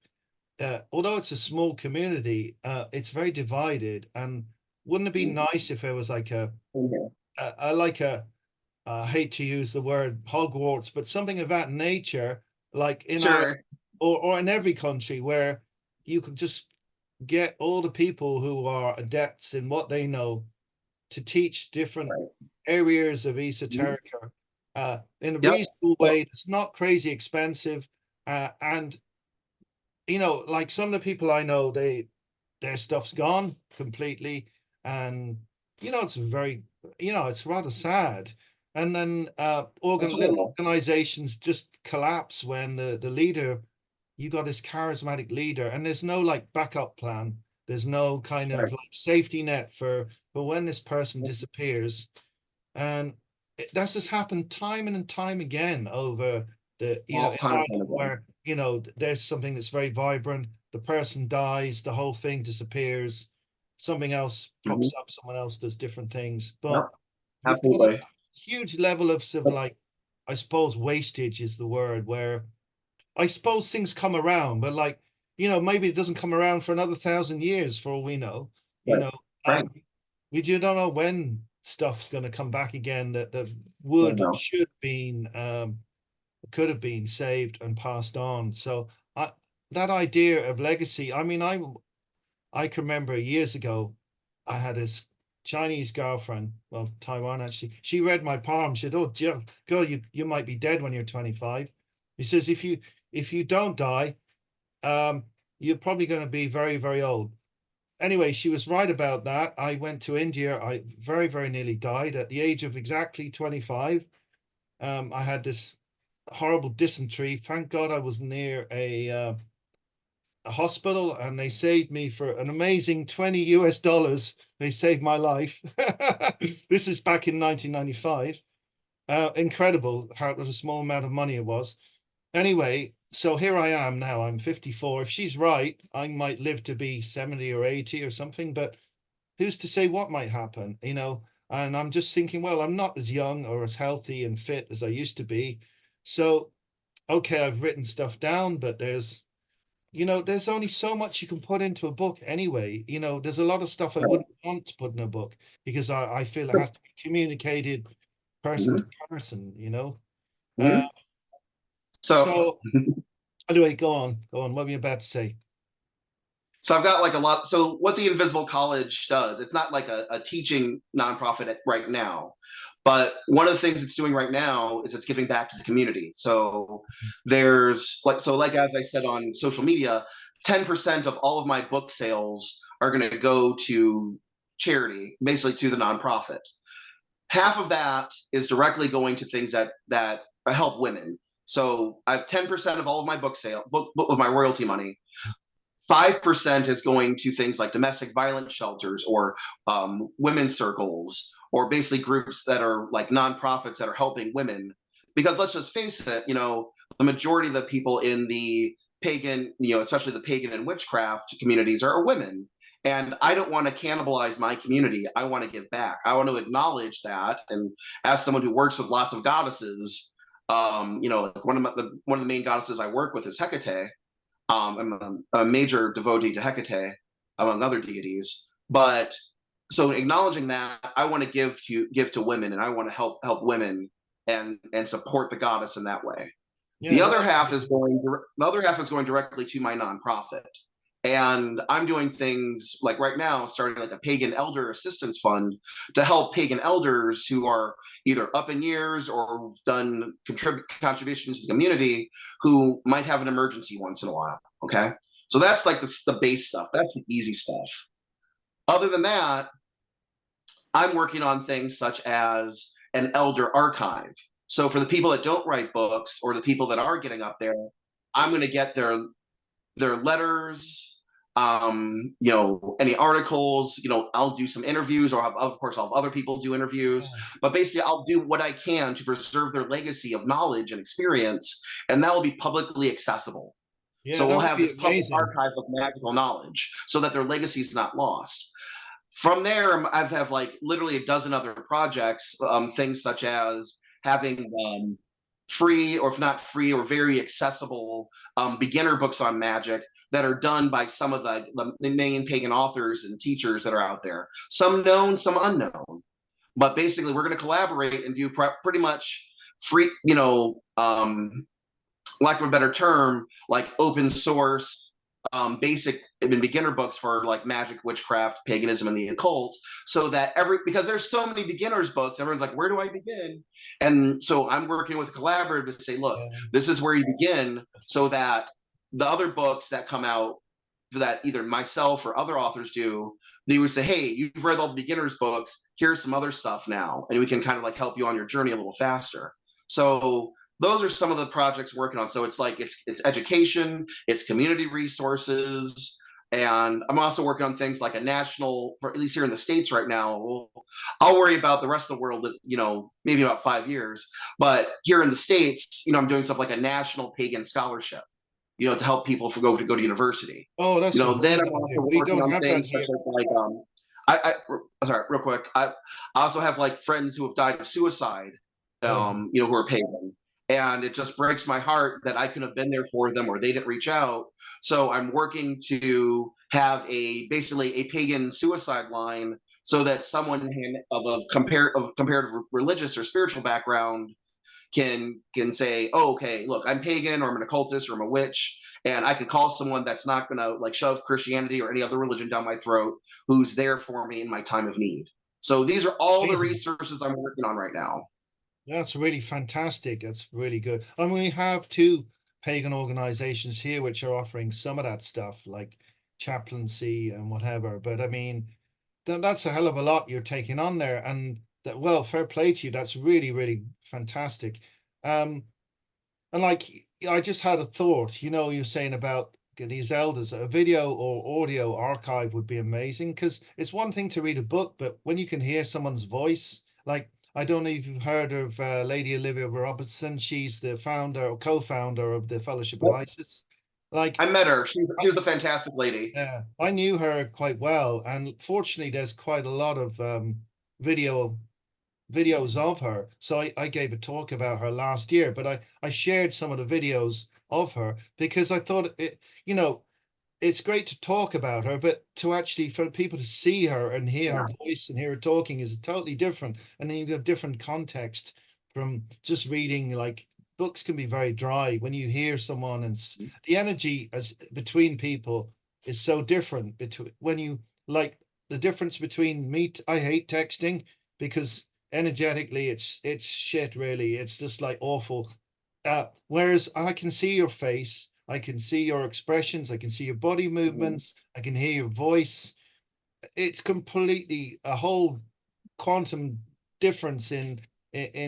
although it's a small community, it's very divided. And wouldn't it be nice if there was like like a I hate to use the word Hogwarts, but something of that nature, like in our, Sure. or in every country, where you could just get all the people who are adepts in what they know to teach different Right. areas of Mhm. esoterica in a Yep. reasonable Well, way that's not crazy expensive. And like some of the people I know, their stuff's gone completely, and it's very, it's rather sad. And then that's little horrible. organizations just collapse when the leader, you got this charismatic leader, and there's no like backup plan. There's no kind of Right. like safety net for when this person disappears. And that's just happened time and time again over All in time and time Ireland, again. where there's something that's very vibrant, the person dies, the whole thing disappears, something else Mhm. pops up, someone else does different things. Yep. But you've got a Absolutely. huge level of sort of like, I suppose wastage is the word, where I suppose things come around, but like, maybe it doesn't come around for another 1,000 years for all we know. you Right. know Right. um we just don't know when stuff's going to come back again, that I would or know. should been, could have been saved and passed on. So I that idea of legacy, I mean, I can remember years ago, I had this Chinese girlfriend, well, Taiwan actually. She read my palm. She said, "Oh, Jill, girl, you might be dead when you're 25." He says if you don't die, um, you're probably going to be very, very old. Anyway, she was right about that. I went to India. I very, very nearly died at the age of exactly 25. I had this horrible dysentery. Thank God I was near a hospital, and they saved me for an amazing 20 US dollars. They saved my life. This is back in 1995. Incredible how what a small amount of money it was. Anyway, so here I am now. I'm 54. If she's right, I might live to be 70 or 80 or something, but who's to say what might happen, you know? And I'm just thinking, well, I'm not as young or as healthy and fit as I used to be. So, okay, I've written stuff down, but there's only so much you can put into a book anyway. There's a lot of stuff I wouldn't want to put in a book because I feel it has to be communicated person to Mhm. person. Uh, Mhm. So so anyway, go on. What were you about to say? So I've got like a lot. So what the Invisible College does, it's not like a teaching nonprofit right now, but one of the things it's doing right now is it's giving back to the community. So there's like as I said on social media, 10% of all of my book sales are going to go to charity, basically to the nonprofit. Half of that is directly going to things that help women. So I have 10% of all of my book of my royalty money. 5% is going to things like domestic violence shelters or women's circles, or basically groups that are like nonprofits that are helping women. Because let's just face it, the majority of the people in the pagan, especially the pagan and witchcraft communities are women. And I don't want to cannibalize my community. I want to give back. I want to acknowledge that. And as someone who works with lots of goddesses, like one of the main goddesses I work with is Hecate. I'm a major devotee to Hecate, among other deities. But so acknowledging that, I want to give to women, and I want to help women and support the goddess in that way. Yeah, no, The other half is going directly to my nonprofit. And I'm doing things like right now, starting like a pagan elder assistance fund to help pagan elders who are either up in years or who've done contributions to the community who might have an emergency once in a while. Okay. So that's like the base stuff. That's the easy stuff. Other than that, I'm working on things such as an elder archive. So for the people that don't write books or the people that are getting up there, I'm going to get their letters, any articles, I'll do some interviews, or of course I'll have other people do interviews, yeah, but basically I'll do what I can to preserve their legacy of knowledge and experience, and that will be publicly accessible. yeah, So that we'll would have be this public amazing. archive of magical knowledge so that their legacy is not lost. From there, I've have like literally a dozen other projects, things such as having free, or if not free, or very accessible beginner books on magic that are done by some of the main pagan authors and teachers that are out there. Some known, some unknown. But basically, we're going to collaborate and do pretty much free, lack of a better term, like open source, basic and beginner books for like magic, witchcraft, paganism, and the occult. So that because there's so many beginners books, everyone's like, where do I begin? And so I'm working with a collaborator to say, look, Yeah, this is where you begin, so that the other books that come out that either myself or other authors do, they would say, hey, you've read all the beginners books, here's some other stuff now, and we can kind of like help you on your journey a little faster. So those are some of the projects we're working on. So it's like it's education, it's community resources, and I'm also working on things like a national, for at least here in the States right now. I'll worry about the rest of the world, maybe about 5 years. But here in the States, I'm doing stuff like a national pagan scholarship, to help people to go to university. oh, that's a Then brilliant I'm idea. also We working don't on have that things such here. as like sorry, real quick. I also have like friends who have died of suicide, Oh, who are pagan. And it just breaks my heart that I could have been there for them or they didn't reach out. So I'm working to have basically a pagan suicide line so that someone of comparative religious or spiritual background can say, oh, okay, look, I'm pagan, or I'm an occultist, or I'm a witch, and I can call someone that's not going to like shove Christianity or any other religion down my throat, who's there for me in my time of need. So these are all the amazing. resources I'm working on right now. That's really fantastic. That's really good. I mean, we have two pagan organizations here which are offering some of that stuff, like chaplaincy and whatever. But I mean, that's a hell of a lot you're taking on there, and that, well, fair play to you. That's really, really fantastic. Um, and like, I just had a thought. You're saying about these elders, a video or audio archive would be amazing because it's one thing to read a book, but when you can hear someone's voice, like, I don't know if you've heard of Lady Olivia Robertson. She's the founder or co-founder of the Fellowship of Yep. Isis. Like, I met her. I, She was a fantastic lady. I knew her quite well, and fortunately, there's quite a lot of video videos of her. So I gave a talk about her last year, but I shared some of the videos of her because I thought it's great to talk about her, but to actually for people to see her and hear her Yeah. voice and hear her talking is totally different. And then you have different context from just reading. Like, books can be very dry when you hear someone, and the energy as between people is so different between when you like the difference between me. I hate texting because energetically it's shit, really. It's just like awful. Whereas I can see your face, I can see your expressions, I can see your body Mhm. movements, I can hear your voice. It's completely a whole quantum difference in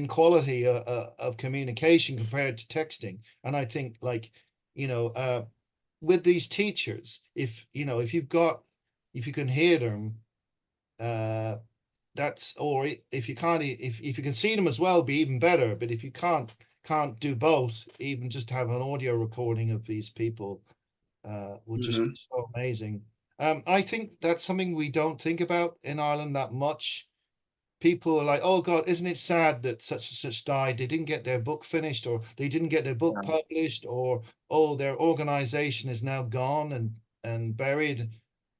quality of communication compared to texting. And I think, like, with these teachers, if if you can hear them, uh, that's or if you can't if you can see them as well, be even better. But if you can't do both, even just have an audio recording of these people would just be Mhm. so amazing. I think that's something we don't think about in Ireland that much. People are like, oh God, isn't it sad that such and such died? They didn't get their book finished, or they didn't get their book Yeah. published, or oh, their organization is now gone and buried.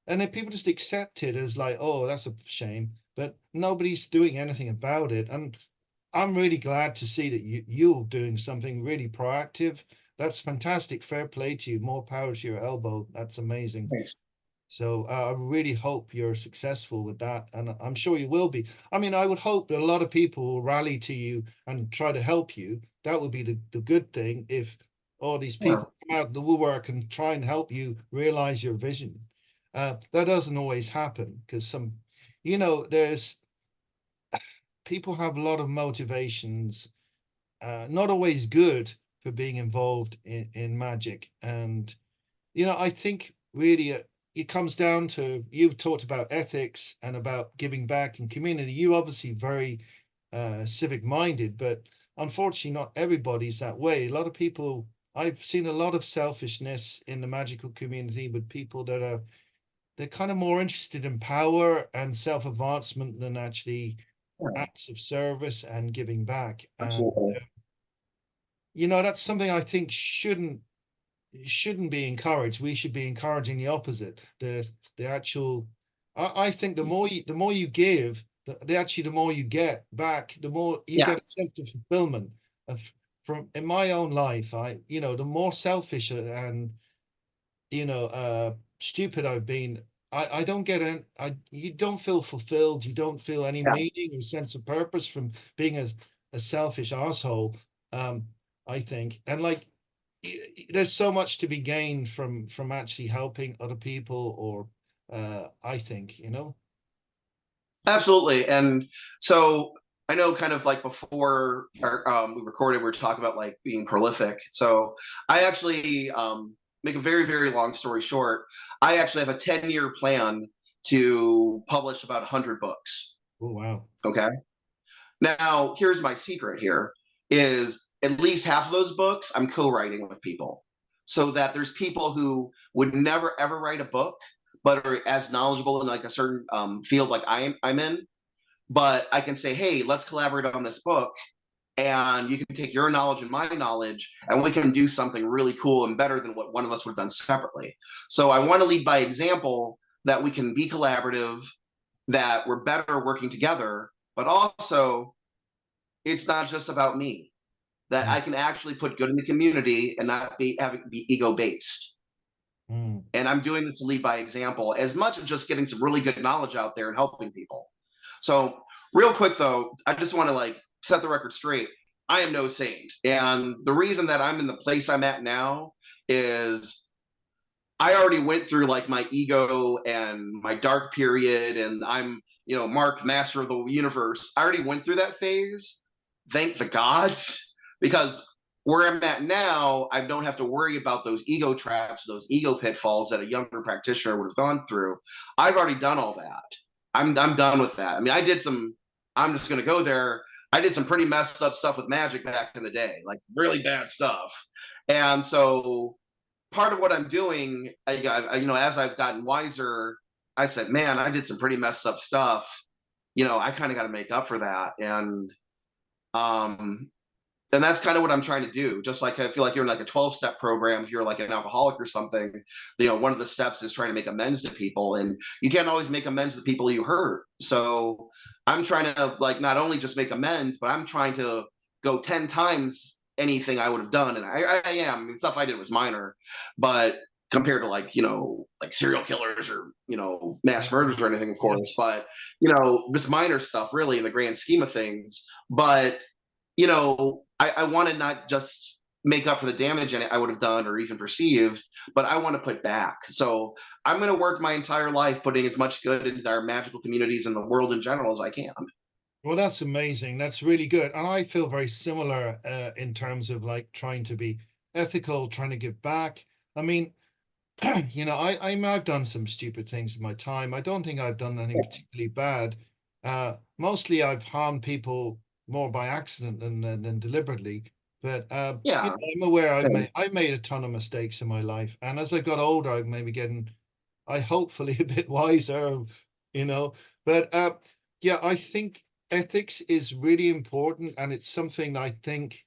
And then people just accept it as like, oh, that's a shame. But nobody's doing anything about it. And I'm really glad to see that you're doing something really proactive. That's fantastic. Fair play to you. More power to your elbow. That's amazing. Thanks. So I really hope you're successful with that, and I'm sure you will be. I mean, I would hope that a lot of people will rally to you and try to help you. That would be the good thing if all these Yeah. people come out of the woodwork and try and help you realize your vision. That doesn't always happen because there's people have a lot of motivations, not always good for being involved in magic. And I think really it comes down to you've talked about ethics and about giving back and community. You're obviously very civic minded, but unfortunately, not everybody's that way. A lot of people, I've seen a lot of selfishness in the magical community with people that they're kind of more interested in power and self advancement than actually Yeah. acts of service and giving back. And Absolutely. that's something I think shouldn't be encouraged. We should be encouraging the opposite. The actual, I think the more you give, actually the more you get back, the more you get a Yes. sense of fulfillment. Of, from in my own life, the more selfish and stupid I've been. I don't get in. You don't feel fulfilled. You don't feel any Yeah. meaning or sense of purpose from being a selfish asshole. Um, I think, and like there's so much to be gained from actually helping other people or I think Absolutely. And so I know kind of like before we recorded, we were talking about like being prolific. So I actually make a very, very long story short. I actually have a 10-year plan to publish about 100 books. oh wow. Okay. Now, here's my secret here is at least half of those books I'm co-writing with people so that there's people who would never ever write a book but are as knowledgeable in like a certain field like I'm in, but I can say, hey, let's collaborate on this book and you can take your knowledge and my knowledge and we can do something really cool and better than what one of us would have done separately. So I want to lead by example that we can be collaborative, that we're better working together, but also it's not just about me, that Mm, I can actually put good in the community and not be having to be ego based. mm, And I'm doing this to lead by example as much as just getting some really good knowledge out there and helping people. So real quick though, I just want to like set the record straight. I am no saint. And the reason that I'm in the place I'm at now is I already went through like my ego and my dark period, and I'm, Mark, master of the universe. I already went through that phase. Thank the gods, because where I'm at now, I don't have to worry about those ego traps, those ego pitfalls that a younger practitioner would have gone through. I've already done all that. I'm done with that. I mean, I did some. I'm just going to go there. I did some pretty messed up stuff with magic back in the day, like really bad stuff. And so part of what I'm doing, as I've gotten wiser, I said, man, I did some pretty messed up stuff. I kind of got to make up for that. Um, and that's kind of what I'm trying to do. Just like I feel like you're in like a 12-step program, if you're like an alcoholic or something, one of the steps is trying to make amends to people, and you can't always make amends to the people you hurt. So I'm trying to like not only just make amends, but I'm trying to go 10 times anything I would have done. And I am. I mean, stuff I did was minor, but compared to like serial killers or mass Yeah, murders or anything, of yeah. course. But this minor stuff, really, in the grand scheme of things. But I want to not just make up for the damage I would have done or even perceived, but I want to put back. So I'm going to work my entire life putting as much good into our magical communities and the world in general as I can. Well, that's amazing. That's really good. And I feel very similar in terms of like trying to be ethical, trying to give back. I mean, I've done some stupid things in my time. I don't think I've done anything particularly bad. Mostly I've harmed people more by accident than deliberately. But Yeah. I'm aware Same. I've made a ton of mistakes in my life. And as I got older, I'm maybe getting, I hopefully a bit wiser, you know. But yeah, I think ethics is really important, and it's something I think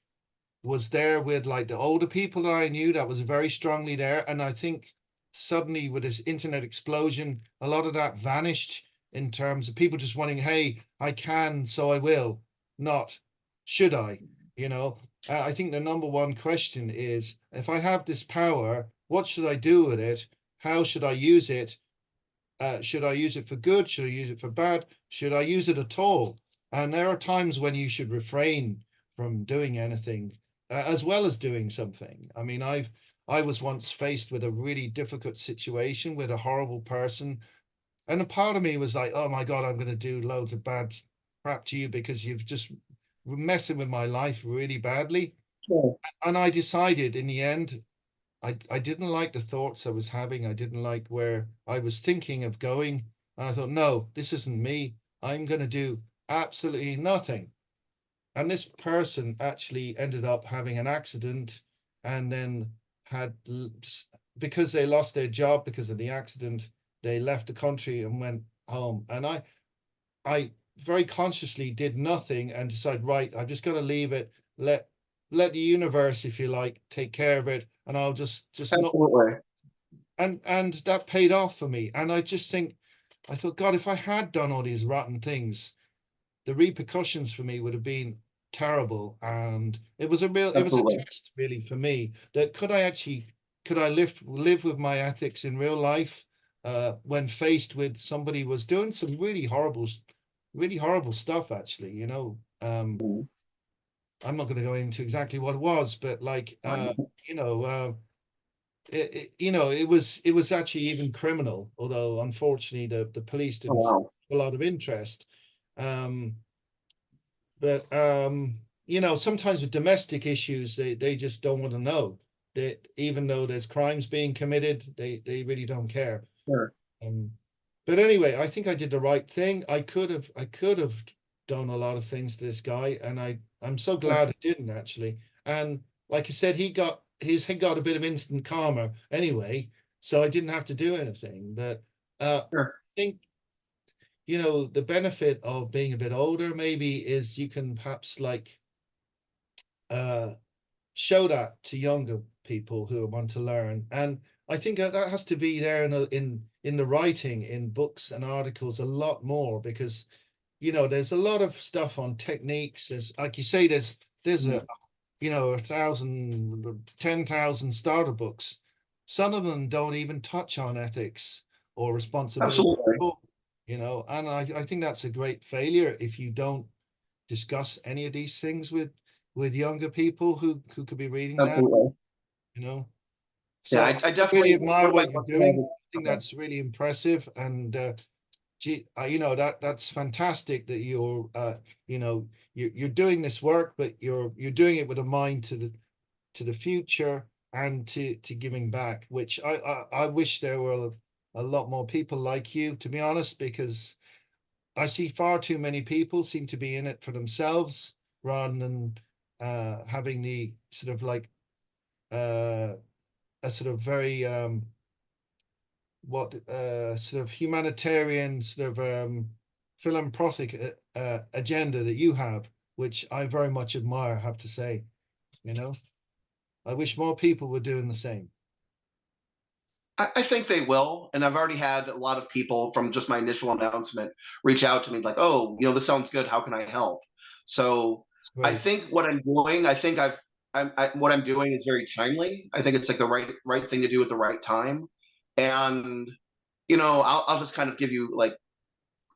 was there with like the older people that I knew that was very strongly there. And I think suddenly with this internet explosion, a lot of that vanished in terms of people just wanting, hey, I can, so I will, not should I, you know. I think the number one question is if I have this power, what should I do with it? How should I use it? Should I use it for good? Should I use it for bad? Should I use it at all? And there are times when you should refrain from doing anything, as well as doing something. I mean, I was once faced with a really difficult situation with a horrible person, and a part of me was like, "Oh my God, I'm going to do loads of bad crap to you because you've just messing with my life really badly." Sure. And I decided in the end I didn't like the thoughts I was having. I didn't like where I was thinking of going. And I thought, no, this isn't me. I'm going to do absolutely nothing. And this person actually ended up having an accident and then had, because they lost their job because of the accident, they left the country and went home. And I very consciously did nothing and decided, right, I've just got to leave it. Let the universe, if you like, take care of it, and I'll just not. Absolutely. And that paid off for me. And I just think, I thought, God, if I had done all these rotten things, the repercussions for me would have been terrible. And it was a Absolutely. test really for me that could I live with my ethics in real life when faced with somebody who was doing some really horrible stuff, actually, Mhm. I'm not going to go into exactly what it was, but like, you know, it was actually even criminal, although unfortunately the police Oh, didn't wow. have a lot of interest. Um, but sometimes with domestic issues, they just don't want to know that even though there's crimes being committed, they really don't care. Sure. Um, but anyway, I think I did the right thing. I could have done a lot of things to this guy, and I'm so Sure. glad I didn't actually. And like I said, he got a bit of instant karma anyway, so I didn't have to do anything. But Sure. I think the benefit of being a bit older maybe is you can perhaps like uh show that to younger people who want to learn. And I think that has to be there in the writing, in books and articles a lot more, because there's a lot of stuff on techniques. There's, like you say, there's Mhm. a 1,000, 10,000 starter books. Some of them don't even touch on ethics or responsibility. Absolutely. And I think that's a great failure if you don't discuss any of these things with younger people who could be reading that, Absolutely. you know? Yeah, So I I really definitely, admire one of my what you're books that doing. I think okay. that's really impressive, and gee, you know, that's fantastic that you're you know, you're doing this work, but you're doing it with a mind to the future and to giving back, which I wish there were a lot more people like you, to be honest, because I see far too many people seem to be in it for themselves rather than having the sort of like uh, a sort of very what sort of humanitarian sort of philanthropic agenda that you have, which I very much admire, I have to say. You know, I wish more people were doing the same. I think they will, and I've already had a lot of people from just my initial announcement reach out to me like, "Oh, this sounds good. How can I help?" So It's I great. think what I'm doing, I think what I'm doing is very timely. I think it's like the right thing to do at the right time, and I'll just kind of give you like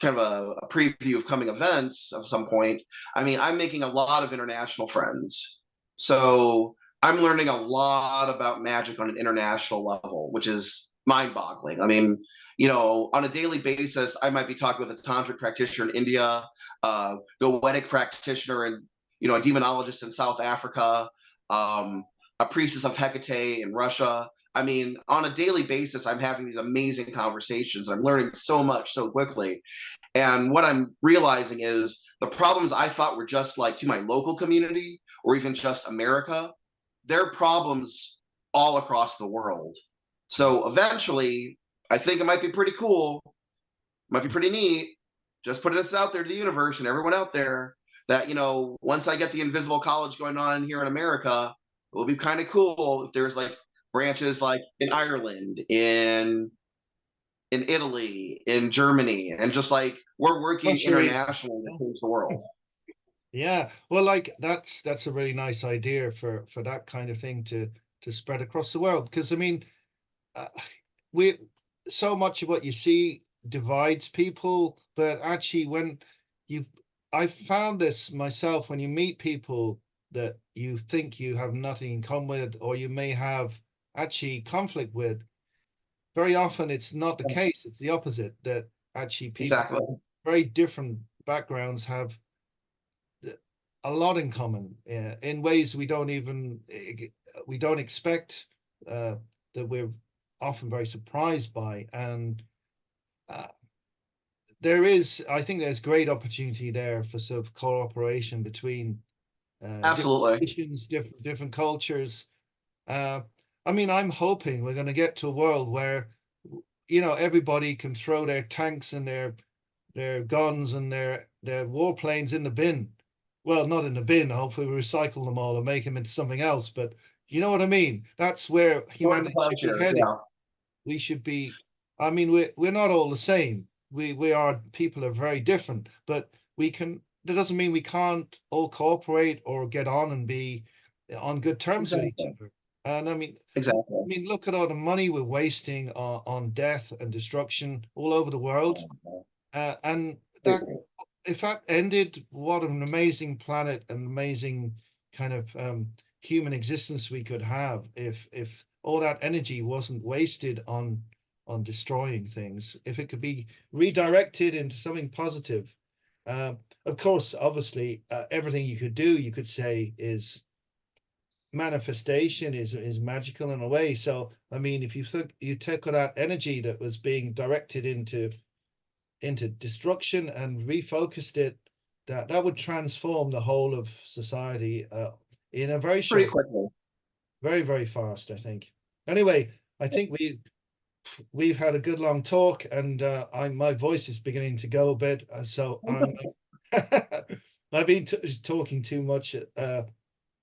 kind of a preview of coming events of some point. I mean, I'm making a lot of international friends. So I'm learning a lot about magic on an international level, which is mind boggling. I mean, on a daily basis, I might be talking with a tantric practitioner in India, goetic practitioner, and a demonologist in South Africa, a priestess of Hecate in Russia. I mean, on a daily basis, I'm having these amazing conversations. I'm learning so much so quickly. And what I'm realizing is the problems I thought were just like to my local community or even just America, they're problems all across the world. Yeah. So eventually, I think it might be pretty cool, might be pretty neat, just putting this out there to the universe and everyone out there that, once I get the invisible college going on here in America, it will be kind of cool if there's like branches like in Ireland, in Italy, in Germany, and just like we're working Russia even. internationally to change the world. Yeah, well, like that's a really nice idea for that kind of thing to spread across the world. Because I mean, uh, we so much of what you see divides people, but actually, when you, I found this myself when you meet people that you think you have nothing in common with, or you may have actually conflict with, very often it's not the case. It's the opposite, that actually people Exactly. with very different backgrounds have a lot in common in ways we don't even we don't expect uh, that we're often very surprised by, and uh, there is, I think there's great opportunity there for sort of cooperation between different Absolutely. nations, different cultures. uh, I mean, I'm hoping we're going to get to a world where everybody can throw their tanks and their guns and their warplanes in the bin. Well, not in the bin. Hopefully, we recycle them all and make them into something else. But you know what I mean? That's where What the humanity should be pleasure. heading. Yeah. We should be. I mean, we're not all the same. We are people are very different, but we can. That doesn't mean we can't all cooperate or get on and be on good terms with each Exactly. other. And I Exactly. mean, look at all the money we're wasting on death and destruction all over the world. And that if that ended, what an amazing planet, an amazing kind of human existence we could have if all that energy wasn't wasted on destroying things. If it could be redirected into something positive. Uh, of course, obviously, everything you could do, you could say, is manifestation, is magical in a way. So, I mean, if you take all that energy that was being directed into destruction and refocused it, that would transform the whole of society in a very Pretty short, quickly. very fast, I think. Anyway, I think we've had a good long talk, and my voice is beginning to go a bit, so I'm I've been talking too much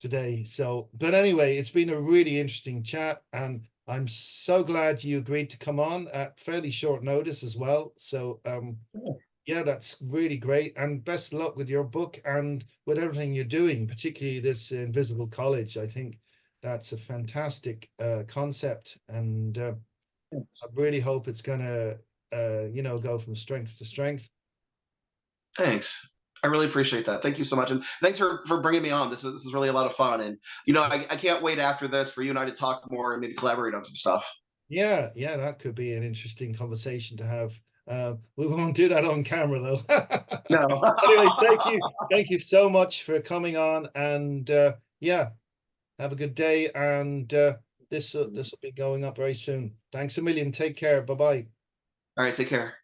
today. So, but anyway, it's been a really interesting chat, and I'm so glad you agreed to come on at fairly short notice as well. So, yeah, that's really great. And best luck with your book and with everything you're doing, particularly this Invisible College. I think that's a fantastic concept. And I Thanks. really hope it's going to, go from strength to strength. Thanks. I really appreciate that. Thank you so much, and thanks for bringing me on. This is really a lot of fun, and you know, I can't wait after this for you and I to talk more and maybe collaborate on some stuff. Yeah, yeah, that could be an interesting conversation to have. We won't do that on camera though. No. Anyway, thank you so much for coming on, and yeah, have a good day. And this will be going up very soon. Thanks a million. Take care. Bye bye. All right, take care.